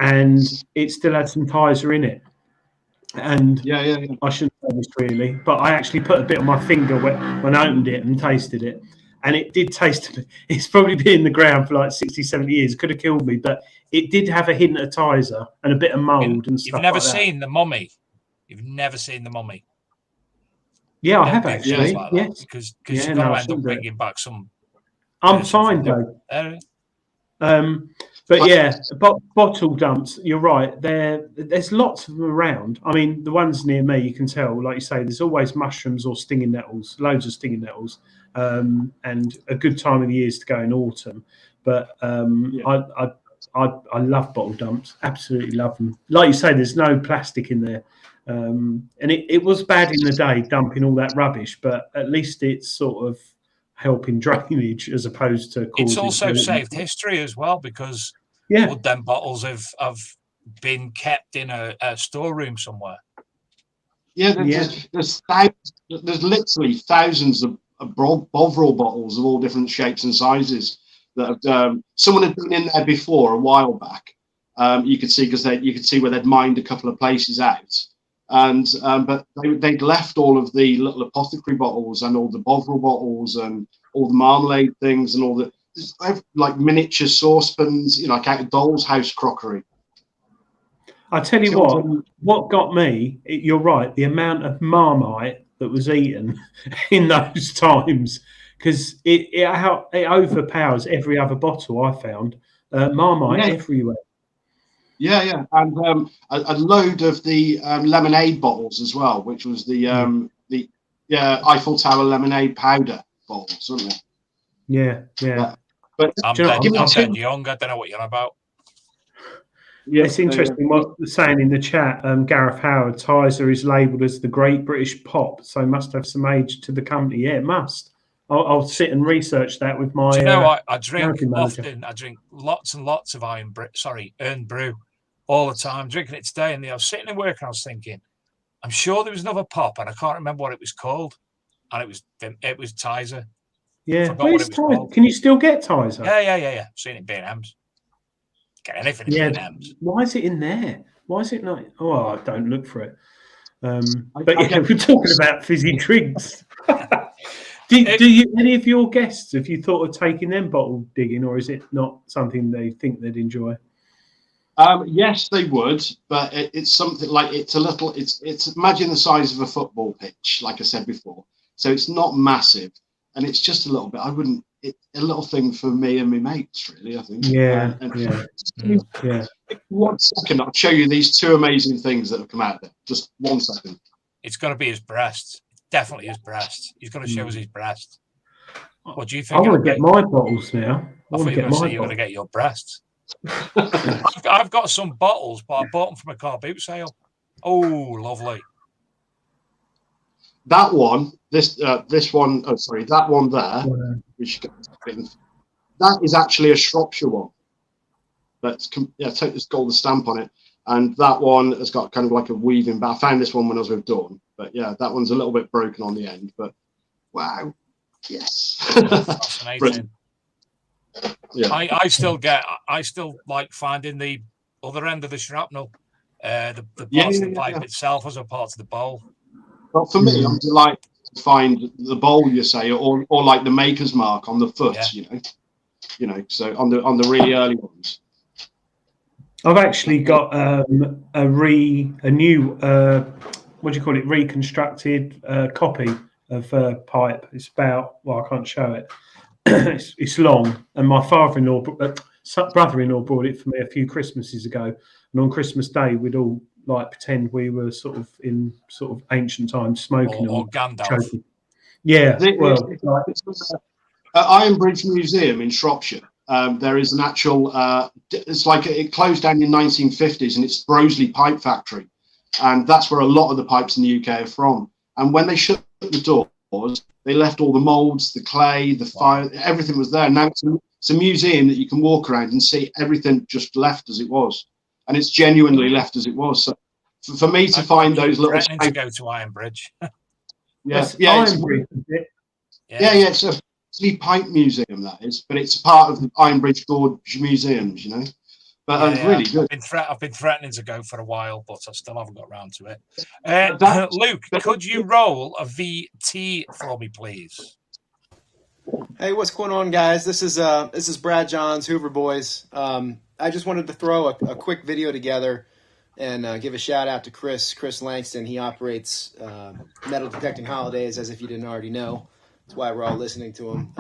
and it still had some Tizer in it. And yeah. I shouldn't say this really, but I actually put a bit on my finger when I opened it and tasted it, and it did taste. It's probably been in the ground for like 60, 70 years. It could have killed me, but it did have a hint of Tizer and a bit of mould and stuff. You've never like seen the Mummy. You've never seen the Mummy. Yeah, I have actually. Like yes, because you're going to end up bringing back some. I'm fine though. But yeah, bottle dumps. You're right. There's lots of them around. I mean, the ones near me, you can tell. Like you say, there's always mushrooms or stinging nettles. Loads of stinging nettles, and a good time of the year is to go in autumn. But I love bottle dumps. Absolutely love them. Like you say, there's no plastic in there. And it was bad in the day dumping all that rubbish, but at least it's sort of helping drainage as opposed to causing. It's also saved history as well, because would them bottles have been kept in a storeroom somewhere? There's literally thousands of Bovril bottles of all different shapes and sizes that have, someone had been in there before a while back. You could see you could see where they'd mined a couple of places out. And but they'd left all of the little apothecary bottles and all the Bovril bottles and all the marmalade things and all the like miniature saucepans, like out of doll's house crockery. I tell you what got me. You're right. The amount of Marmite that was eaten in those times, because it overpowers every other bottle I found. Marmite everywhere. Yeah, and a load of the lemonade bottles as well, which was the Eiffel Tower lemonade powder bottles, wasn't it? Yeah. But I'm dead young. I don't know what you're on about. Yeah, it's interesting what they're saying in the chat. Gareth Howard, Tizer is labelled as the Great British Pop, so must have some age to the company. Yeah, it must. I'll sit and research that with my. Do you know, I drink often. I drink lots and lots of Earn Brew all the time. I'm drinking it today, and I was sitting at work and I was thinking, I'm sure there was another pop, and I can't remember what it was called, and it was Tizer. Yeah, where's Tizer? Can you still get Tizer? Yeah. I've seen it in B&M's. Get anything in B&M's. Why is it in there? Why is it not? Oh, I don't look for it. But yeah, we're talking about fizzy drinks. Do you, any of your guests, have you thought of taking them bottle digging, or is it not something they think they'd enjoy? Yes, they would, but it's something like it's imagine the size of a football pitch, like I said before. So it's not massive, and it's just a little bit. A little thing for me and my mates, really. I think. Yeah. 1 second, I'll show you these two amazing things that have come out there. Just 1 second. It's going to be his breast. Definitely his breast. He's going to show us his breast. What do you think? I want to get my bottles now. I thought you were going to get your breasts. I've got some bottles, but I bought them from a car boot sale. Oh, lovely. That one, that one there, that is actually a Shropshire one. but take this golden stamp on it. And that one has got kind of like a weaving. But I found this one when I was with Dawn. But yeah, that one's a little bit broken on the end. But wow, yes, fascinating. Yeah, I still like finding the other end of the shrapnel, the parts of the pipe itself as a part of the bowl. Well, for me, I'm delighted to find the bowl, you say, or like the maker's mark on the foot. So on the really early ones. I've actually got a new what do you call it, reconstructed copy of pipe. It's about, well, I can't show it. it's long, and my father-in-law, brother-in-law brought it for me a few Christmases ago, and on Christmas Day we'd all like pretend we were sort of in ancient times smoking or Gandalf. choking. Yeah, well, at Ironbridge Museum in Shropshire, there is an actual. It's like it closed down in the 1950s, and it's Broseley Pipe Factory, and that's where a lot of the pipes in the UK are from. And when they shut the doors, they left all the moulds, the clay, the fire, everything was there. Now it's a museum that you can walk around and see everything just left as it was, and it's genuinely left as it was. So for me to find those little, to go to Ironbridge. Ironbridge, it's a pipe museum, that is, but it's part of the Ironbridge Gorge Museums, But really good. I've been threatening to go for a while, but I still haven't got around to it. Luke, could you roll a VT for me, please? Hey, what's going on, guys? This is Brad Johns, Hoover Boys. I just wanted to throw a quick video together and give a shout out to Chris Langston. He operates Metal Detecting Holidays, as if you didn't already know. That's why we're all listening to him.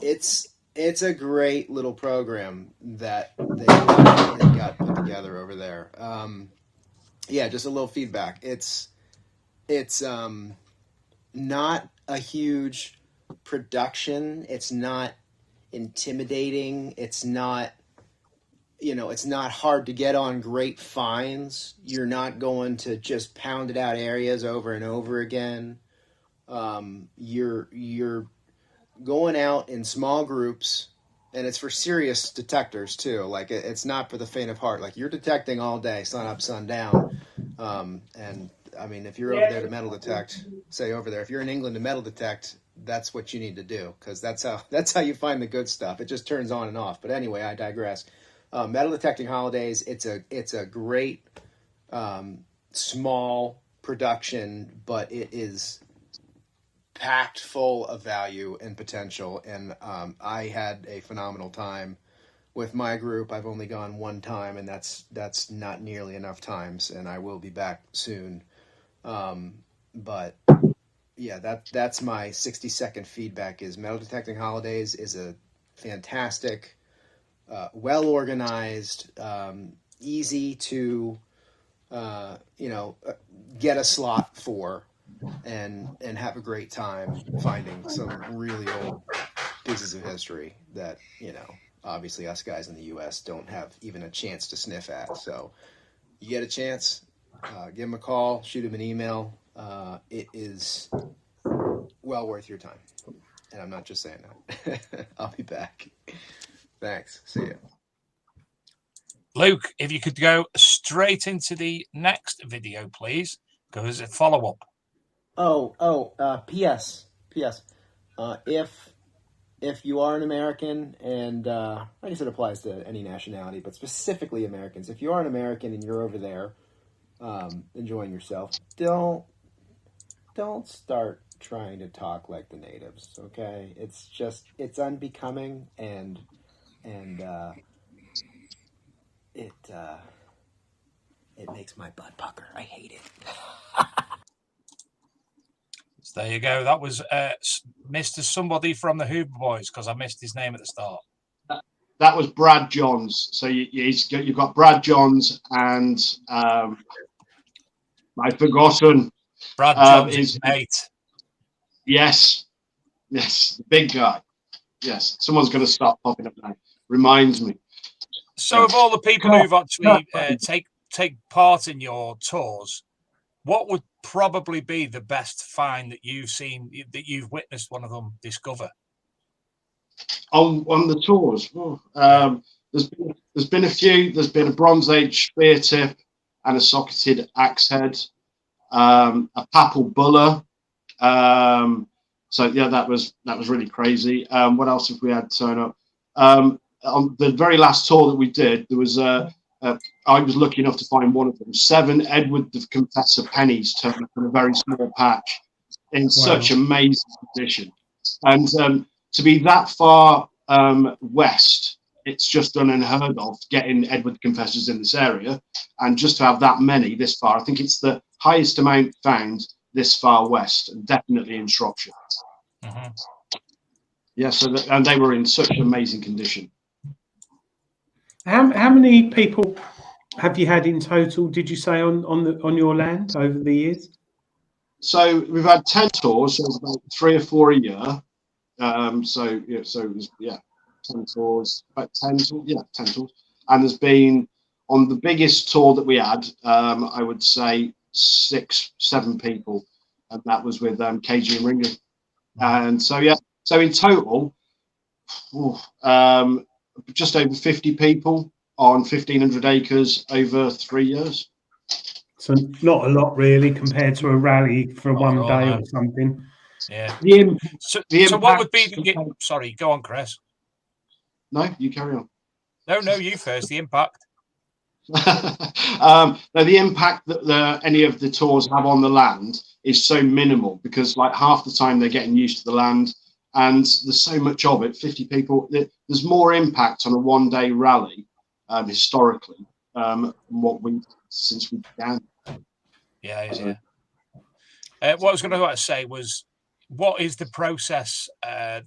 It's a great little program that they got put together over there. Just a little feedback. It's not a huge production. It's not intimidating. It's not hard to get on great finds. You're not going to just pounded out areas over and over again. You're going out in small groups, and it's for serious detectors too. Like it's not for the faint of heart. Like you're detecting all day, sun up, sun down. And I mean, if you're over there to metal detect, if you're in England to metal detect, that's what you need to do, because that's how you find the good stuff. It just turns on and off. But anyway, I digress. Metal Detecting Holidays. It's a great small production, but it is packed full of value and potential, and I had a phenomenal time with my group. I've only gone one time, and that's not nearly enough times, and I will be back soon. But yeah, that's my 60-second feedback. Is Metal Detecting Holidays is a fantastic, well organized, easy to get a slot for. And have a great time finding some really old pieces of history that, obviously us guys in the U.S. don't have even a chance to sniff at. So you get a chance, give them a call, shoot them an email. It is well worth your time. And I'm not just saying that. I'll be back. Thanks. See ya. Luke, if you could go straight into the next video, please, because it's a follow-up. P.S. If you are an American, and I guess it applies to any nationality, but specifically Americans, if you are an American and you're over there enjoying yourself, don't start trying to talk like the natives, okay? It's unbecoming, and it makes my butt pucker. I hate it. So there you go. That was Mr. Somebody from the Hoover Boys, because I missed his name at the start. That was Brad Johns. So you've got Brad Johns and I've forgotten. Brad Johns is mate. Yes, the big guy. Yes, someone's going to start popping up now. Reminds me. So of all the people who've actually take part in your tours, what would probably be the best find that you've seen, that you've witnessed one of them discover? On the tours, There's been a few. There's been a Bronze Age spear tip and a socketed axe head, a papal buller. So yeah, that was really crazy. What else have we had turn up? On the very last tour that we did, there was I was lucky enough to find one of them. 7 Edward the Confessor pennies turned up in a very small patch in such amazing condition. And to be that far west, it's just unheard of getting Edward the Confessors in this area. And just to have that many this far, I think it's the highest amount found this far west, and definitely in Shropshire. Mm-hmm. Yeah, and they were in such amazing condition. How many people have you had in total, did you say, on your land over the years? So we've had 10 tours, so it's about 3 or 4 a year. So it was 10 tours, about 10 tours, 10 tours. And there's been, on the biggest tour that we had, I would say 6-7 people, and that was with KG and Ringo. And so in total, just over 50 people on 1,500 acres over 3 years. So not a lot really compared to a rally for one day or something. Yeah. So what would be the... Sorry, go on, Chris. No, you carry on. No, you first. The impact. No, the impact that any of the tours have on the land is so minimal, because like half the time they're getting used to the land, and there's so much of it. 50 people. There's more impact on a one-day rally historically since we began. Yeah. What I was going to say was, what is the process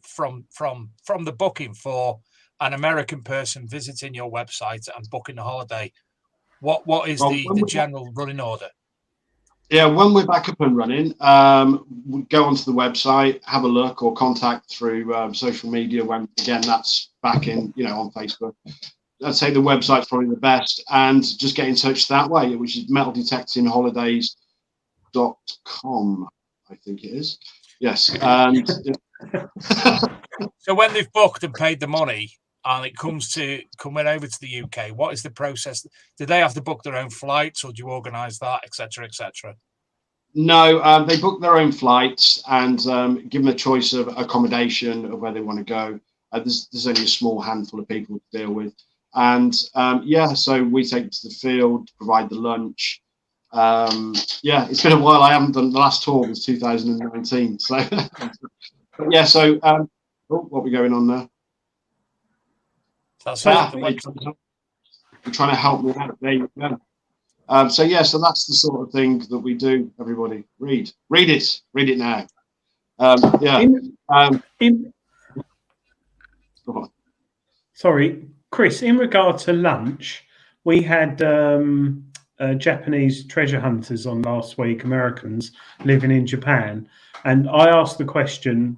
from the booking for an American person visiting your website and booking a holiday? What is the general running order? Yeah, when we're back up and running, we go onto the website, have a look, or contact through social media. When again, that's back in on Facebook. I'd say the website's probably the best, and just get in touch that way, which is metaldetectingholidays.com, I think it is. Yes. And so when they've booked and paid the money, and it comes to coming over to the UK, what is the process? Do they have to book their own flights, or do you organise that, etc., etc.? No, they book their own flights and give them a choice of accommodation of where they want to go. There's only a small handful of people to deal with. And so we take them to the field, provide the lunch. It's been a while. I haven't done the last tour was 2019. So, what are we going on there? That's you're trying to help me out. There you go. So that's the sort of thing that we do. Everybody, read it now. Sorry, Chris, in regard to lunch, we had Japanese treasure hunters on last week, Americans living in Japan. And I asked the question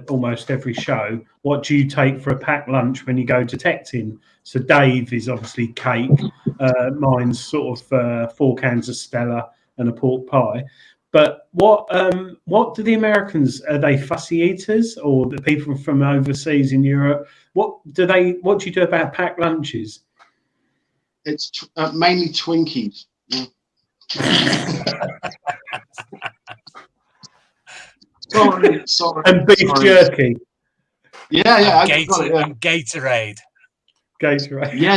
almost every show, what do you take for a packed lunch when you go detecting? So Dave is obviously cake. Mine's sort of 4 cans of Stella and a pork pie. But what do the Americans, are they fussy eaters, or the people from overseas in Europe? What do you do about packed lunches? It's mainly Twinkies. Yeah. sorry. And beef jerky. Yeah. And Gatorade. Yeah.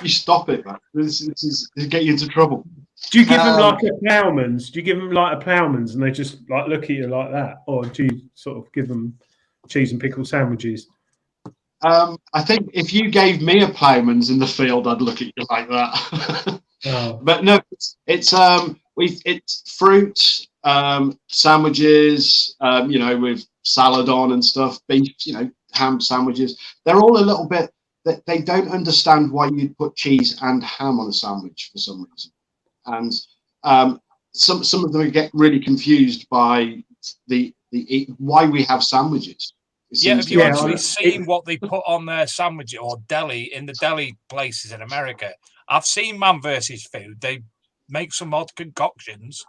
You stop it, man. This is get you into trouble. Do you give them like a ploughman's? Do you give them like a ploughman's and they just like look at you like that, or do you sort of give them cheese and pickle sandwiches? I think if you gave me a ploughman's in the field, I'd look at you like that. But no, it's fruit, sandwiches, with salad on and stuff, beef, ham sandwiches. They're all a little bit that they don't understand why you'd put cheese and ham on a sandwich for some reason. And some of them get really confused by the why we have sandwiches. Have you actually seen what they put on their sandwich or in the deli places in America? I've seen Man versus Food. They make some odd concoctions.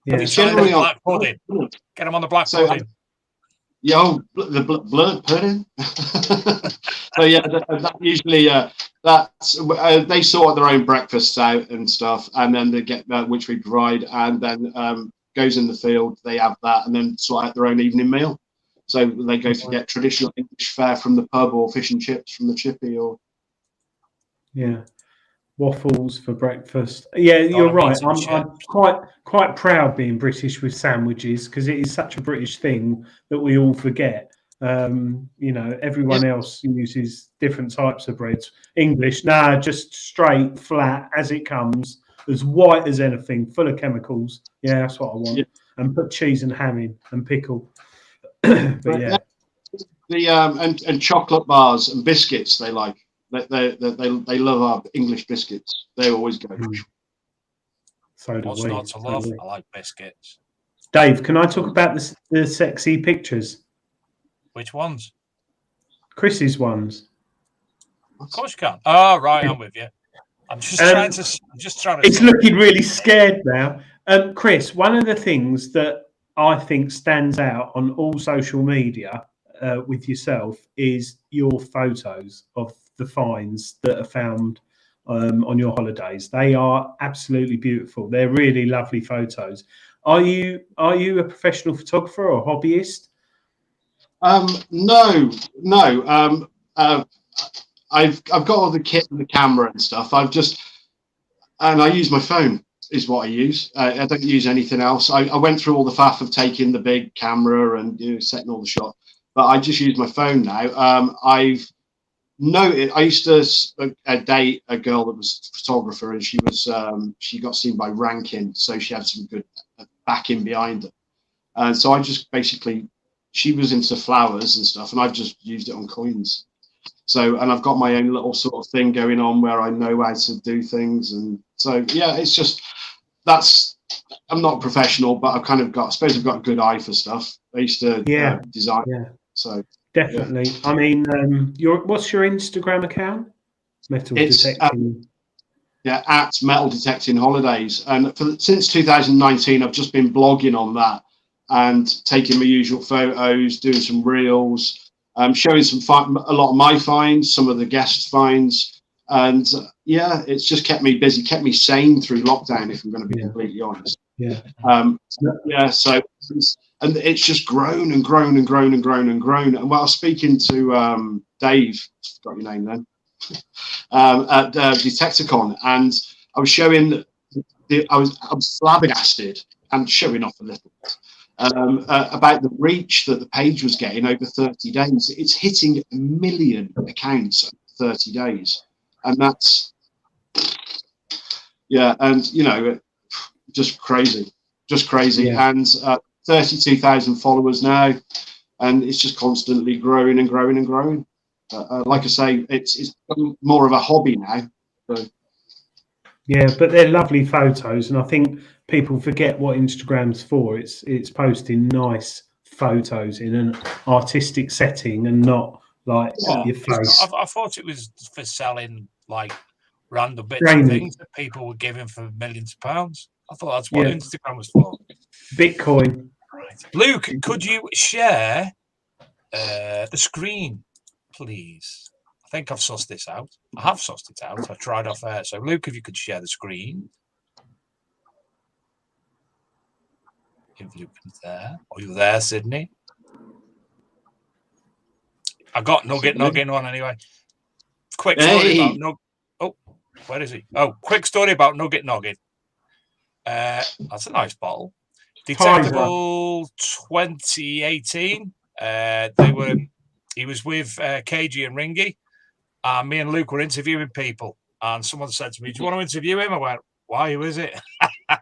Yeah, generally on black pudding. Get them on the black pudding. Yeah, the blurred pudding. So yeah, that usually that's they sort their own breakfasts out and stuff, and then they get which we provide, and then goes in the field. They have that, and then sort out their own evening meal. So they go to get traditional English fare from the pub, or fish and chips from the chippy, or waffles for breakfast. Yeah, you're right. I'm quite proud being British with sandwiches, because it is such a British thing that we all forget. Everyone else uses different types of breads. English, just straight, flat, as it comes, as white as anything, full of chemicals. Yeah, that's what I want. Yeah. And put cheese and ham in and pickle. But yeah. The and chocolate bars and biscuits they like. They love our English biscuits. They always go. So do What's we. not to love? I like biscuits. Dave, can I talk about the sexy pictures? Which ones? Chris's ones. Of course you can. Oh, right, I'm with you. I'm just trying to. It's looking really scared now. Chris, one of the things that I think stands out on all social media with yourself is your photos of the finds that are found on your holidays. They are absolutely beautiful. They're really lovely photos. Are you a professional photographer or hobbyist? No. I've got all the kit and the camera and stuff. I use my phone is what I use. I don't use anything else. I went through all the faff of taking the big camera and setting all the shots, but I just use my phone now. I've noted I used to date a girl that was a photographer, and she got seen by Rankin, so she had some good backing behind her. And so I just basically, she was into flowers and stuff, and I've just used it on coins. So, and I've got my own little sort of thing going on where I know how to do things. And so, yeah, it's just, I'm not a professional, but I suppose I've got a good eye for stuff. I used to design. Yeah. So definitely. Yeah. I mean, what's your Instagram account? Metal Detecting. At Metal Detecting Holidays. And since 2019, I've just been blogging on that and taking my usual photos, doing some reels, showing a lot of my finds, some of the guests' finds. And it's just kept me busy, kept me sane through lockdown, if I'm going to be completely honest. So and it's just grown and grown and grown and grown and grown. And while I was speaking to Dave, got your name then, at Detecticon, and I was showing I was flabbergasted and showing off a little about the reach that the page was getting over 30 days. It's hitting 1 million accounts over 30 days, and that's and just crazy. And 32,000 followers now, and it's just constantly growing and growing and growing. Like I say, it's more of a hobby now. So. Yeah, but they're lovely photos, and I think people forget what Instagram's for. It's posting nice photos in an artistic setting and not like your face. I thought it was for selling like random bits of things that people were giving for millions of pounds. I thought that's what Instagram was for. Bitcoin. Right. Luke, could you share the screen, please? I think I've sussed this out. I have sussed it out. I've tried off air. So, Luke, if you could share the screen. If Luke is there. Are you there, Sydney? I got Nugget on anyway. Quick story about Nugget. Oh, where is he? Oh, quick story about Nugget Noggin. That's a nice bottle. Detectable 2018. He was with KG and Ringy. Me and Luke were interviewing people, and someone said to me, "Do you want to interview him?" I went, "Why? Who is it?" I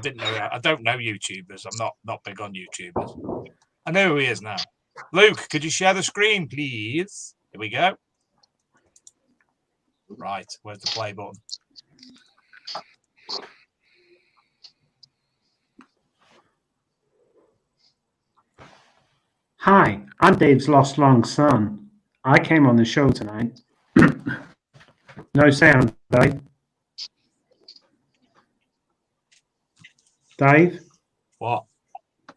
didn't know that. I don't know YouTubers. I'm not big on YouTubers. I know who he is now. Luke, could you share the screen, please? Here we go. Right, where's the play button? Hi, I'm Dave's lost long son. I came on the show tonight. No sound, Dave. Dave? What?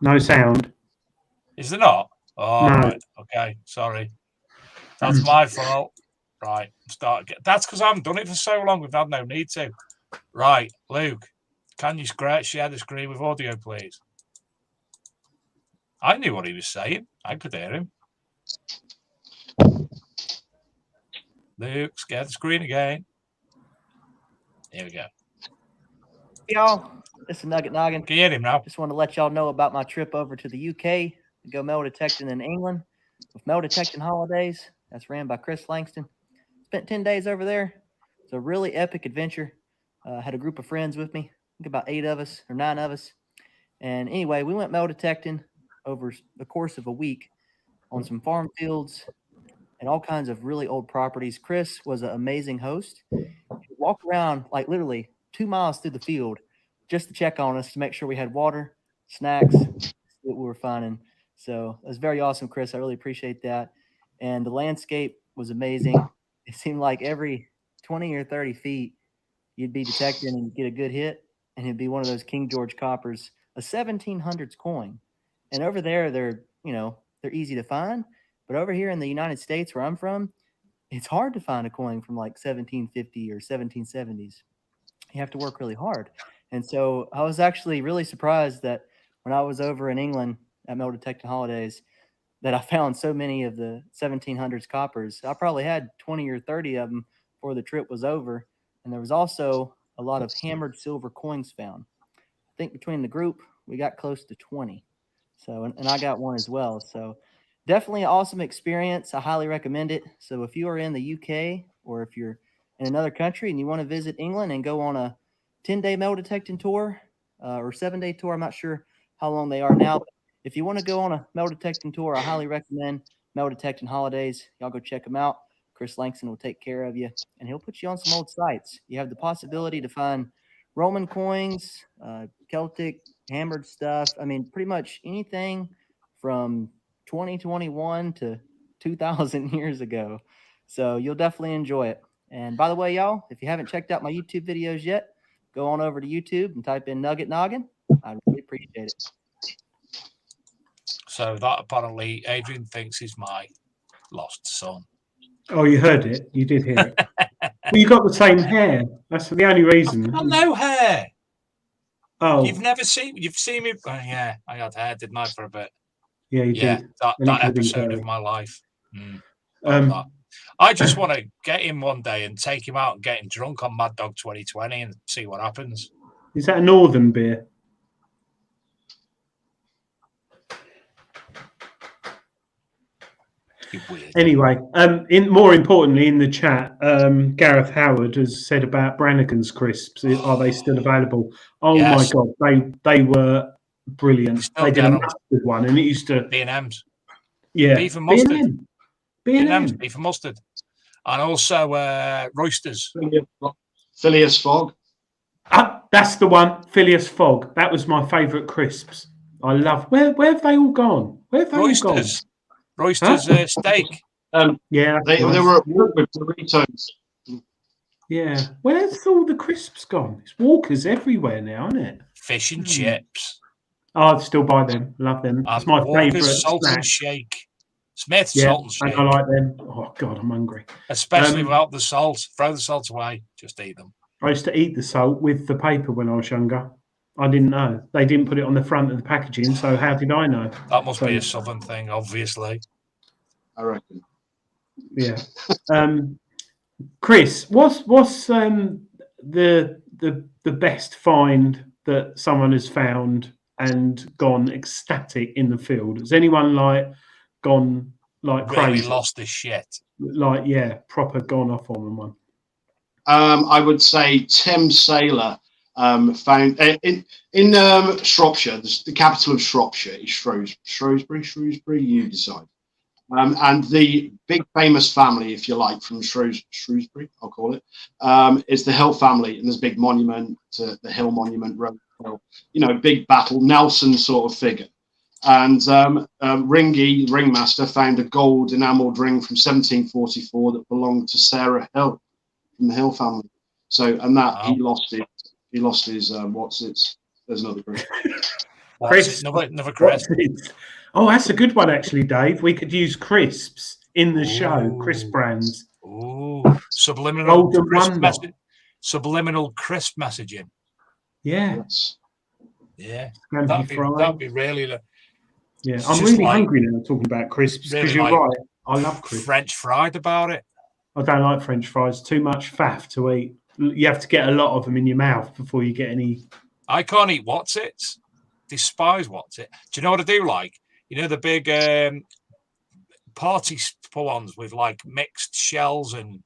No sound. Is there not? Oh, No. right. Okay. Sorry. That's my fault. Right. That's because I haven't done it for so long. We've had no need to. Right. Luke, can you share the screen with audio, please? I knew what he was saying. I could hear him. Luke, share the screen again. Here we go. Y'all, this is Nugget Noggin. Can you hear him now? Just want to let y'all know about my trip over to the UK to go metal detecting in England with Metal Detecting Holidays. That's ran by Chris Langston. Spent 10 days over there. It's a really epic adventure. Had a group of friends with me, I think about 8 of us or 9 of us. And anyway, we went metal detecting over the course of a week on some farm fields and all kinds of really old properties. Chris was an amazing host. He walked around like literally 2 miles through the field just to check on us to make sure we had water, snacks, that we were finding. So it was very awesome, Chris. I really appreciate that. And the landscape was amazing. It seemed like every 20 or 30 feet, you'd be detecting and get a good hit, and it'd be one of those King George coppers, a 1700s coin. And over there, they're easy to find. But over here in the United States, where I'm from, it's hard to find a coin from like 1750 or 1770s. You have to work really hard. And so I was actually really surprised that when I was over in England at Metal Detecting Holidays, that I found so many of the 1700s coppers. I probably had 20 or 30 of them before the trip was over. And there was also a lot of hammered silver coins found. I think between the group, we got close to 20. So, and I got one as well. So definitely an awesome experience. I highly recommend it. So if you are in the UK or if you're in another country and you want to visit England and go on a 10-day metal detecting tour or 7-day tour, I'm not sure how long they are now. But if you want to go on a metal detecting tour, I highly recommend Metal Detecting Holidays. Y'all go check them out. Chris Langston will take care of you, and he'll put you on some old sites. You have the possibility to find Roman coins, Celtic, hammered stuff. I mean, pretty much anything from 2021 to 2,000 years ago. So you'll definitely enjoy it. And by the way, y'all, if you haven't checked out my YouTube videos yet, go on over to YouTube and type in Nugget Noggin. I'd really appreciate it. So that apparently Adrian thinks is my lost son. Oh, you heard it. You did hear it. Well, you got the same hair. That's the only reason. I've got no hair. Oh, You've seen me. Oh, yeah, I had hair, didn't I, for a bit? yeah, you did. That episode of my life. I just want to get him one day and take him out and get him drunk on Mad Dog 2020 and see what happens. Is that a northern beer? Anyway, more importantly, in the chat, Gareth Howard has said about Brannigan's crisps. Are they still available? Oh yes. My God, they were brilliant. They did a mustard one, and it used to B&M's. Yeah, beef and mustard. B&M's, beef and mustard, and also Roysters. Phileas Fogg. That's the one, Phileas Fogg. That was my favourite crisps. I love. Where have they all gone? Where have they all gone? Roysters steak. Yeah, they were at work with Doritos. Yeah, where's all the crisps gone? It's Walkers everywhere now, isn't it? Fish and chips. Oh, I'd still buy them. Love them. It's my favourite salt snack. And shake. Smith's salt and shake. I like them. Oh God, I'm hungry. Especially without the salt. Throw the salt away. Just eat them. I used to eat the salt with the paper when I was younger. I didn't know. They didn't put it on the front of the packaging, so how did I know? That must be a southern thing, obviously. I reckon. Yeah. Chris, what's the best find that someone has found and gone ecstatic in the field? Has anyone gone like really crazy? Lost his shit. Proper gone off on one. I would say Tim Saylor found in Shropshire. The capital of Shropshire is Shrewsbury. You decide. And the big famous family, if you like, from Shrewsbury, I'll call it, is the Hill family, and there's a big monument to the Hill Monument Road. Big battle, Nelson sort of figure. And Ringy, ringmaster, found a gold enamelled ring from 1744 that belonged to Sarah Hill from the Hill family. So, and that he lost it. He lost his There's another group. Chris, another Chris. Oh, that's a good one, actually, Dave. We could use crisps in the show, crisp brands. Ooh, subliminal Golden crisp Wonder. message. Subliminal crisp messaging. Yeah. Yes. Yeah, Scrampy that'd fries. be really. Yeah, It's I'm just really like- hungry now talking about crisps because really you're like right. I love crisps. French fried about it. I don't like French fries. Too much faff to eat. You have to get a lot of them in your mouth before you get any. I can't eat what's it. Despise what's it. Do you know what I do like? You know the big party ones with like mixed shells and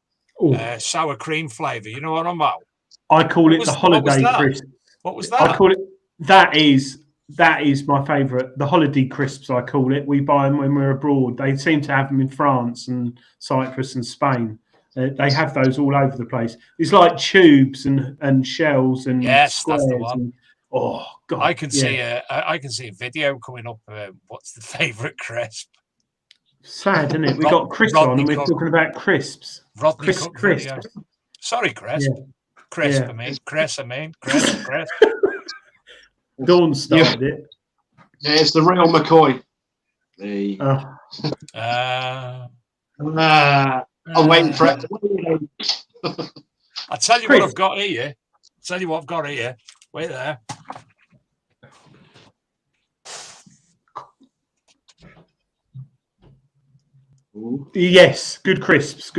sour cream flavour. You know what I'm about? I call it the holiday that? crisp. What was that? I call it that is my favourite. The holiday crisps, I call it. We buy them when we're abroad. They seem to have them in France and Cyprus and Spain. They have those all over the place. It's like tubes and shells and squares. That's the one. And, oh God! I can see a video coming up. What's the favourite crisp? Sad, isn't it? We got Chris on, and we're talking about crisps. Rodney Chris, Cook Chris. video. Sorry, Chris. Yeah. Crisp, Yeah. I mean. Chris. Dawn started it. Yeah, it's the real McCoy. I'm waiting for it. I'll tell you what I've got here. Wait there. Yes, good crisps.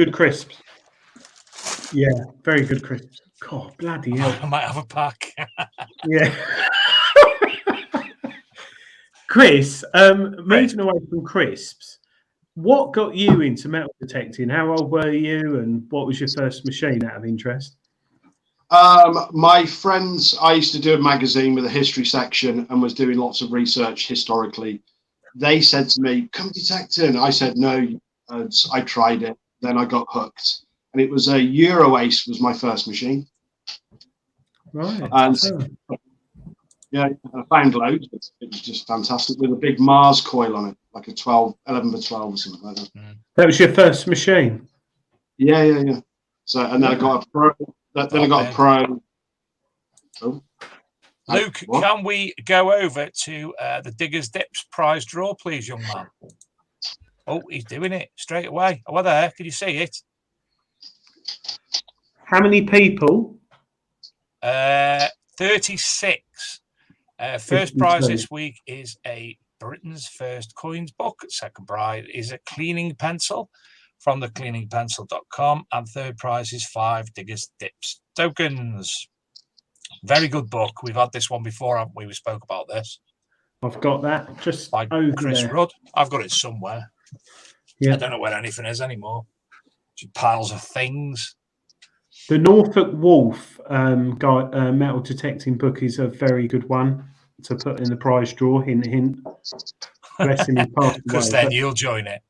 Yeah, very good crisps. God, bloody hell. I might have a pack. Yeah. Chris, moving away from crisps, what got you into metal detecting? How old were you, and what was your first machine out of interest? My friends, I used to do a magazine with a history section and was doing lots of research historically. They said to me, come detecting. I said, no. I tried it. Then I got hooked. And it was a Euro-Ace was my first machine. Right. And yeah, I found loads. It was just fantastic with a big Mars coil on it, like a 11 by 12 or something like that. That was your first machine? Yeah. So, and then I got a Pro. Then I got a Pro. Oh. Luke, can we go over to the Diggers Dips prize draw, please, young man? Oh, he's doing it straight away. Oh, there. Can you see it? How many people? 36. First prize this week is a Britain's First Coins book. Second prize is a cleaning pencil from the cleaningpencil.com. And third prize is 5 Diggers Dips tokens. Very good book. We've had this one before, haven't we? We spoke about this. I've got that just by over Chris there. Rudd. I've got it somewhere. Yeah. I don't know where anything is anymore. Just piles of things. The Norfolk Wolf metal detecting book is a very good one to put in the prize draw. Hint, hint. Bless him, he passed away. Because then you'll join it.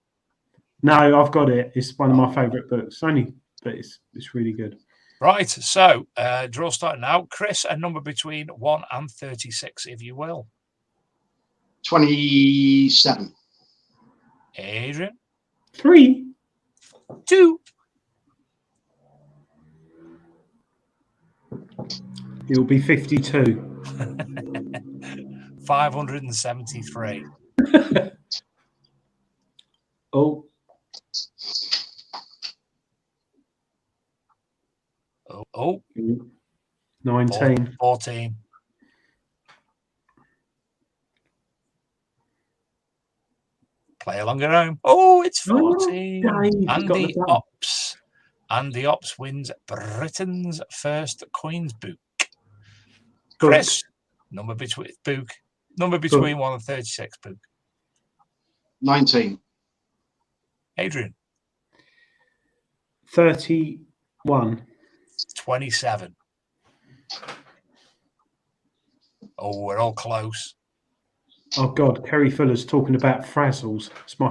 No, I've got it. It's one of my favourite books. Only, but it's really good. Right. So, draw starting now. Chris, a number between 1 and 36, if you will. 27. Adrian. 3. 2. It'll be 52. 573. Oh. Oh. 19. 14. Play along at home. Oh, it's 14. Andy Ops wins Britain's first coins book. Chris, number between 1 and 36 book. 19. Adrian. 31. 27. Oh, we're all close. Oh God, Kerry Fuller's talking about frazzles. It's my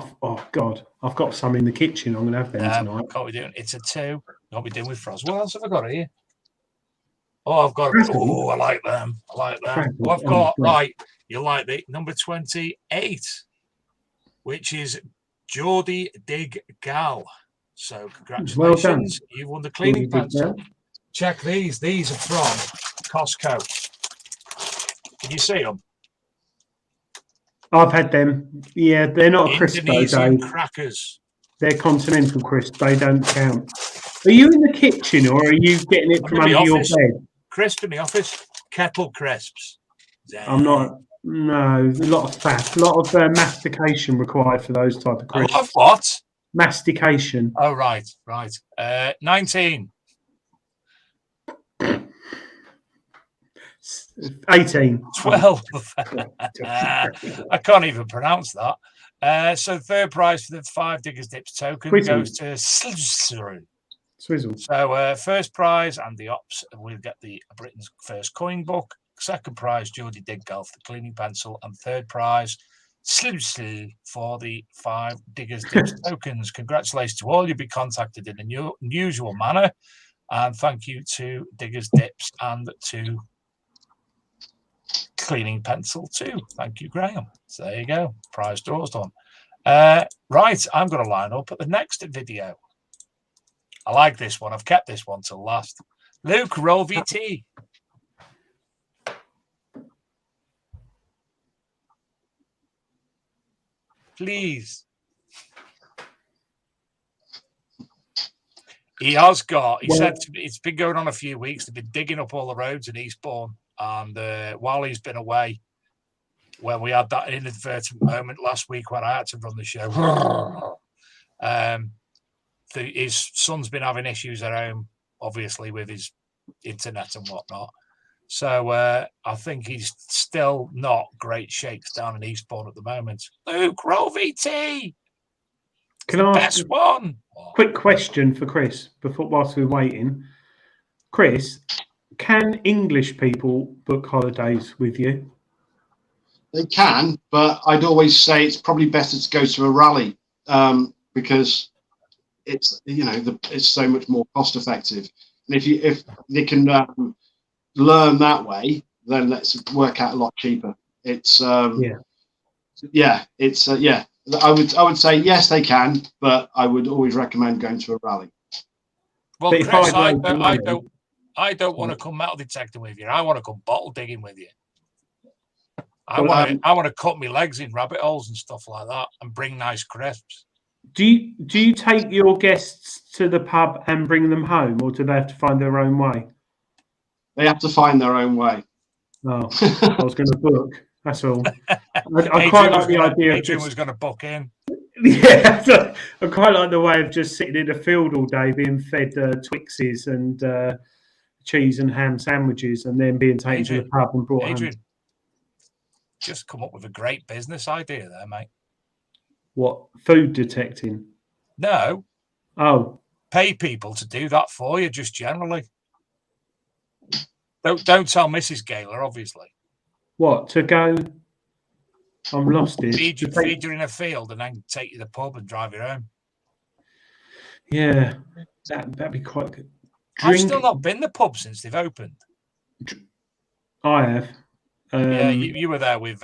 God, I've got some in the kitchen. I'm gonna have them tonight. Can't be doing. It's a 2. Can't be doing with frazzles. What else have I got here? Oh, I've got. Oh, I like them. Oh, I've got right. You like the number 28, which is Geordie Dig Gal. So congratulations, well done. You've won the cleaning pencil. Check these. These are from Costco. Can you see them? I've had them. Yeah, they're not a crisp though, Indonesian Dave. crackers. They're continental crisp. They don't count. Are you in the kitchen or are you getting it I'm from in the under your office. bed? Crisp in the office. Kettle crisps. I'm not. No, a lot of fat, a lot of mastication required for those type of A crisps. lot of what? Mastication. Oh, right. 19. 18. 12. I can't even pronounce that. So third prize for the 5 Diggers Dips token goes to Swizzle. So first prize and the ops, we'll get the Britain's first coin book. Second prize, Geordie Dig Golf, the cleaning pencil, and third prize, Slizzle for the 5 Diggers Dips tokens. Congratulations to all. You'll be contacted in a unusual manner, and thank you to Diggers Dips and to Cleaning Pencil too. Thank you, Graham. So there you go. Prize draw's done. Right, I'm going to line up at the next video. I like this one. I've kept this one till last. Luke, roll VT. Please. He has got, he said to me, it's been going on a few weeks. They've been digging up all the roads in Eastbourne. And while he's been away, when we had that inadvertent moment last week when I had to run the show, his son's been having issues at home, obviously, with his internet and whatnot. So I think he's still not great shakes down in Eastbourne at the moment. Luke, roll VT. Can I ask Best one. Quick question for Chris whilst we're waiting. Chris, can English people book holidays with you? They can, but I'd always say it's probably better to go to a rally because it's it's so much more cost effective. And if they can learn that way, then let's work out a lot cheaper. It's I would say yes, they can, but I would always recommend going to a rally. Well, Chris, I don't want to come metal detecting with you. I want to come bottle digging with you. I want to cut my legs in rabbit holes and stuff like that, and bring nice crisps. Do you take your guests to the pub and bring them home, or do they have to find their own way? They have to find their own way. Oh, I was going to book. That's all. I quite like the idea. Adrian was going to book in. Yeah, I quite like the way of just sitting in a field all day, being fed Twixes and cheese and ham sandwiches, and then being taken to the pub and brought home. Just come up with a great business idea there, mate. What, food detecting? No. Oh. Pay people to do that for you, just generally. Don't tell Mrs. Gaylor, obviously. What, to go? I'm lost here. Feed you in a field and then take you to the pub and drive you home. Yeah, that'd be quite good. I've still not been to the pub since they've opened. I have. Yeah, you were there with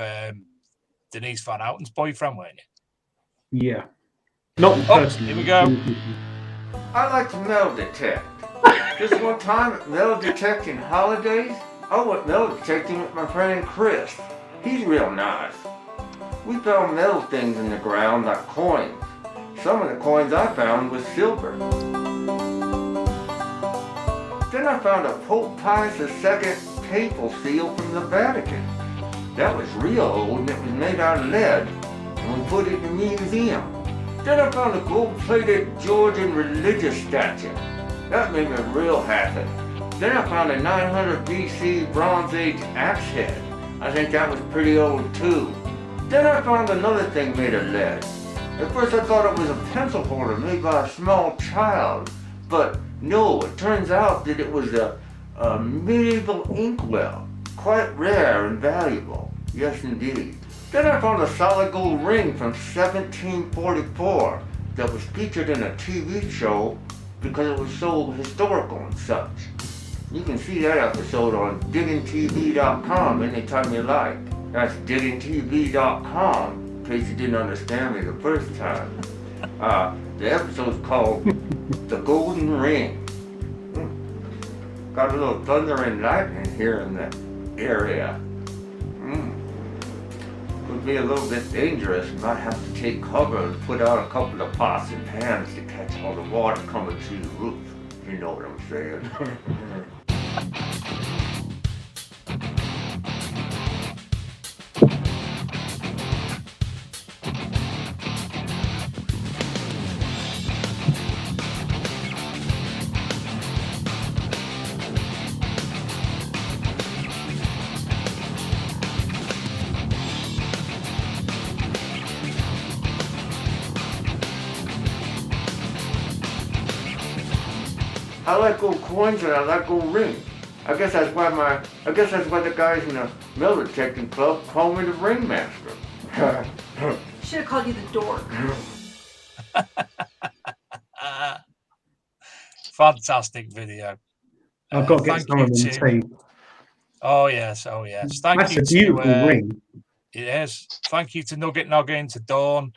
Denise Van Houten's boyfriend, weren't you? Yeah. Not personally. Here we go. I like to metal detect. Just one time at metal detecting holidays, I went metal detecting with my friend Chris. He's real nice. We found metal things in the ground like coins. Some of the coins I found was silver. Then I found a Pope Pius II papal seal from the Vatican. That was real old and it was made out of lead, and we put it in a museum. Then I found a gold-plated Georgian religious statue. That made me real happy. Then I found a 900 BC Bronze Age axe head. I think that was pretty old too. Then I found another thing made of lead. At first I thought it was a pencil holder made by a small child, but no, it turns out that it was a medieval inkwell, quite rare and valuable. Yes, indeed. Then I found a solid gold ring from 1744 that was featured in a TV show because it was so historical and such. You can see that episode on diggingtv.com anytime you like. That's diggingtv.com, in case you didn't understand me the first time. The episode's called The Golden Ring. Got a little thunder and lightning here in the area. Good would be a little bit dangerous. You might have to take cover and put out a couple of pots and pans to catch all the water coming through the roof. You know what I'm saying? I like gold coins and I like gold rings. I guess that's why the guys in the metal detecting club call me the ringmaster. Should have called you the dork. Fantastic video. I've got to get some of them too. Oh yes, oh yes. Thank That's you a beautiful ring. It is. Thank you to Nugget Noggin, to Dawn,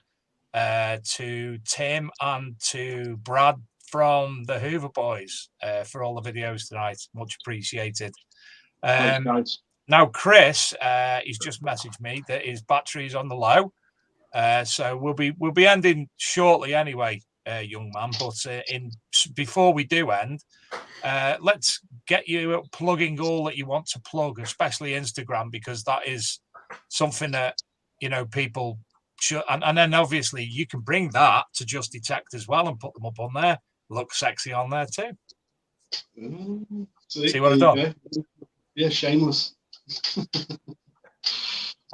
to Tim, and to Brad from the Hoover Boys for all the videos tonight. Much appreciated. Thanks, guys. Now, Chris, he's just messaged me that his battery is on the low, so we'll be ending shortly anyway, young man. But before we do end, let's get you plugging all that you want to plug, especially Instagram, because that is something that people should. And then obviously you can bring that to Just Detect as well and put them up on there. Look sexy on there too. See what I've done? Yeah, shameless. Just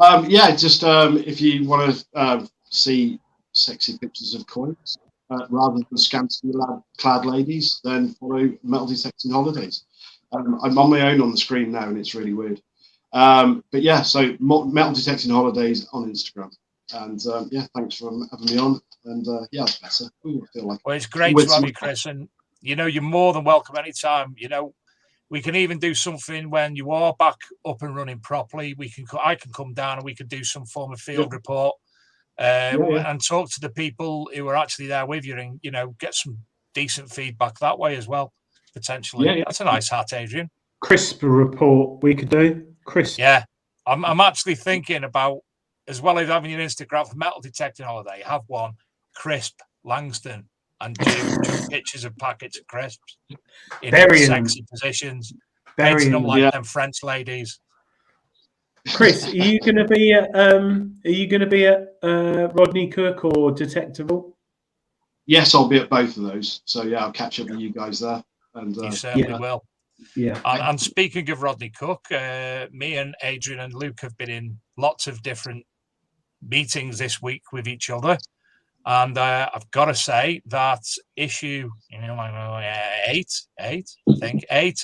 if you want to see sexy pictures of coins rather than scantily clad ladies, then follow Metal Detecting Holidays. I'm on my own on the screen now, and it's really weird. But yeah, so Metal Detecting Holidays on Instagram. And thanks for having me on. And it's better. Ooh, I feel like it's great to have you, Chris. And you're more than welcome anytime. We can even do something when you are back up and running properly. I can come down and we can do some form of field report and talk to the people who are actually there with you, and get some decent feedback that way as well. Potentially, that's a nice hat, Adrian. Crisp report we could do. Crisp. Yeah, I'm actually thinking about, as well as having your Instagram for Metal Detecting Holiday, have one crisp Langston and do pictures of packets of crisps in sexy positions, painting them like them French ladies. Chris, are you going to be at Rodney Cook or Detectable? Yes, I'll be at both of those. So yeah, I'll catch up with you guys there. And you certainly will. Yeah. And speaking of Rodney Cook, me and Adrian and Luke have been in lots of different meetings this week with each other. And I've got to say that issue, eight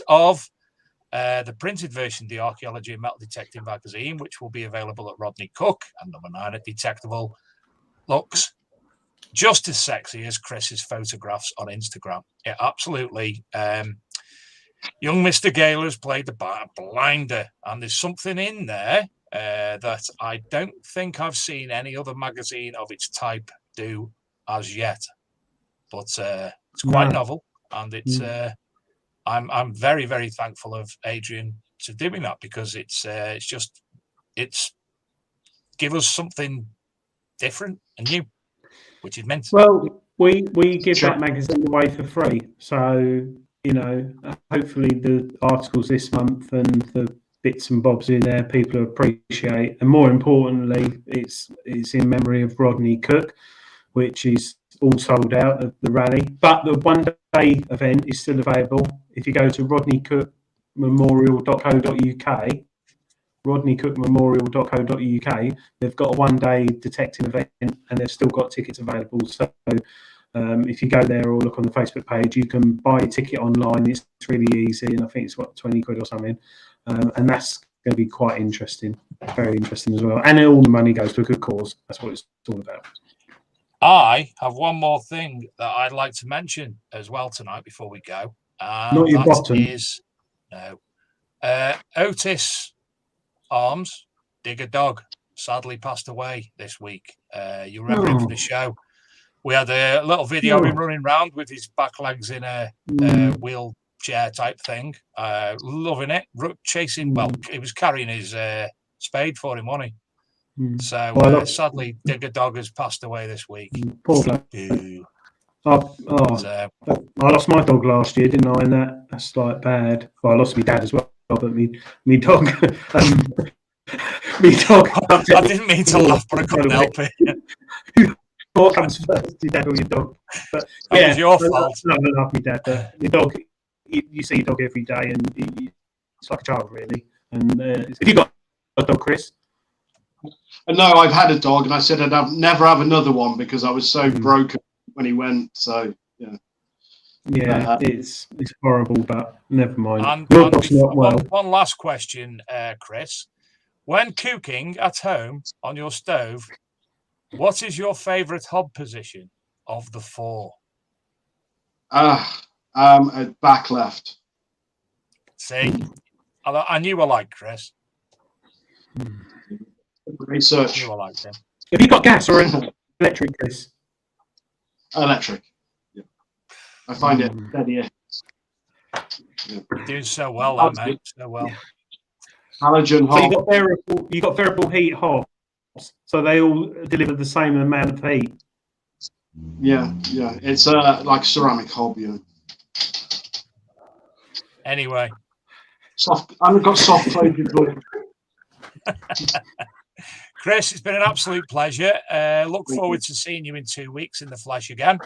of the printed version, the Archaeology and Metal Detecting magazine, which will be available at Rodney Cook and number 9 at Detectable, looks just as sexy as Chris's photographs on Instagram. Yeah, absolutely. Young Mr. Gaylor's played the blinder, and there's something in there that I don't think I've seen any other magazine of its type do as yet. But it's quite novel, and it's I'm very, very thankful of Adrian to doing that, because it's give us something different and new, which is meant. Well, we give that magazine away for free, so hopefully the articles this month and the bits and bobs in there people appreciate, and more importantly, it's in memory of Rodney Cook, which is all sold out at the rally. But the one-day event is still available. If you go to rodneycookmemorial.co.uk, rodneycookmemorial.co.uk, they've got a one-day detecting event, and they've still got tickets available. So if you go there or look on the Facebook page, you can buy a ticket online. It's really easy, and I think it's 20 quid or something. And that's going to be quite interesting, very interesting as well. And all the money goes to a good cause. That's what it's all about. I have one more thing that I'd like to mention as well tonight before we go. Not your bottom. Otis Arms, Digger Dog, sadly passed away this week. You remember him from the show. We had a little video of him running around with his back legs in a wheelchair type thing. Loving it. Chasing, well, he was carrying his spade for him, wasn't he? So Well, sadly, Digger Dog has passed away this week. Poor bloke. Boo. I lost my dog last year, didn't I? And that's like bad. Well, I lost my dad as well, but me dog. Me dog. I didn't mean to laugh, but I couldn't help it. What comes first, your dad or your dog? But That was your fault. No, I love my dad. But your dog, you see your dog every day, and it's like a child, really. And have you got a dog, Chris? No, I've had a dog, and I said I'd never have another one because I was so broken when he went. So yeah. Yeah, it's horrible, but never mind. One last question, Chris. When cooking at home on your stove, what is your favourite hob position of the 4? Back left. See, I knew I liked Chris. Research. I knew I liked him. Have you got gas or electric, Chris? Electric. Yeah. I find it steadier. You're doing so well, mate. So well. Halogen hob. So you got variable heat hobs, so they all deliver the same amount of heat. Yeah. It's like ceramic hob, yeah. Anyway, I've got soft plated wood. Chris, it's been an absolute pleasure. Look forward to seeing you in 2 weeks in the flesh again.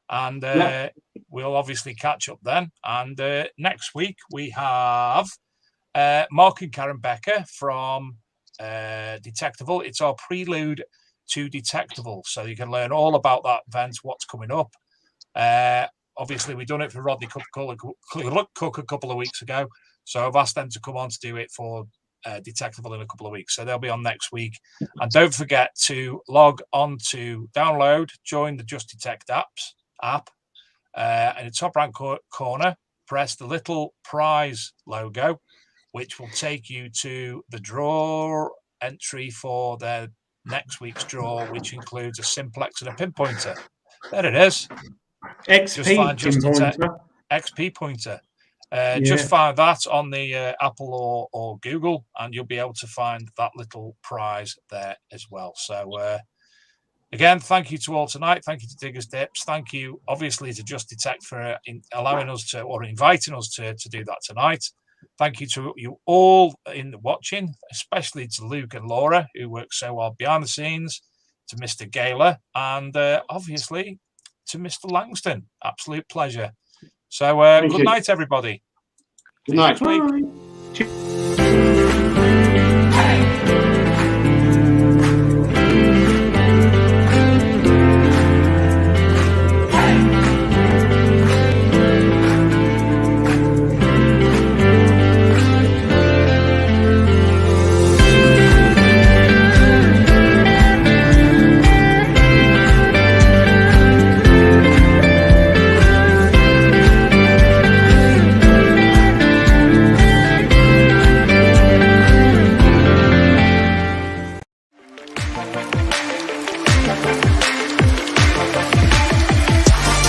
And we'll obviously catch up then. And next week we have Mark and Karen Becker from Detectable. It's our prelude to Detectable. So you can learn all about that event, what's coming up. Obviously, we've done it for Rodney Cook a couple of weeks ago. So I've asked them to come on to do it for Detectable in a couple of weeks. So they'll be on next week. And don't forget to log on to download, join the Just Detect app. In the top right corner, press the little prize logo, which will take you to the draw entry for their next week's draw, which includes a simplex and a pinpointer. There it is. XP pointer. Just find that on the Apple or Google, and you'll be able to find that little prize there as well. So again, thank you to all tonight. Thank you to Diggers Dips. Thank you, obviously, to Just Detect for allowing us to, or inviting us to do that tonight. Thank you to you all in watching, especially to Luke and Laura, who work so hard behind the scenes, to Mr. Gaylor, and obviously to Mr. Langston. Absolute pleasure. So good night, everybody. Good night. Bye.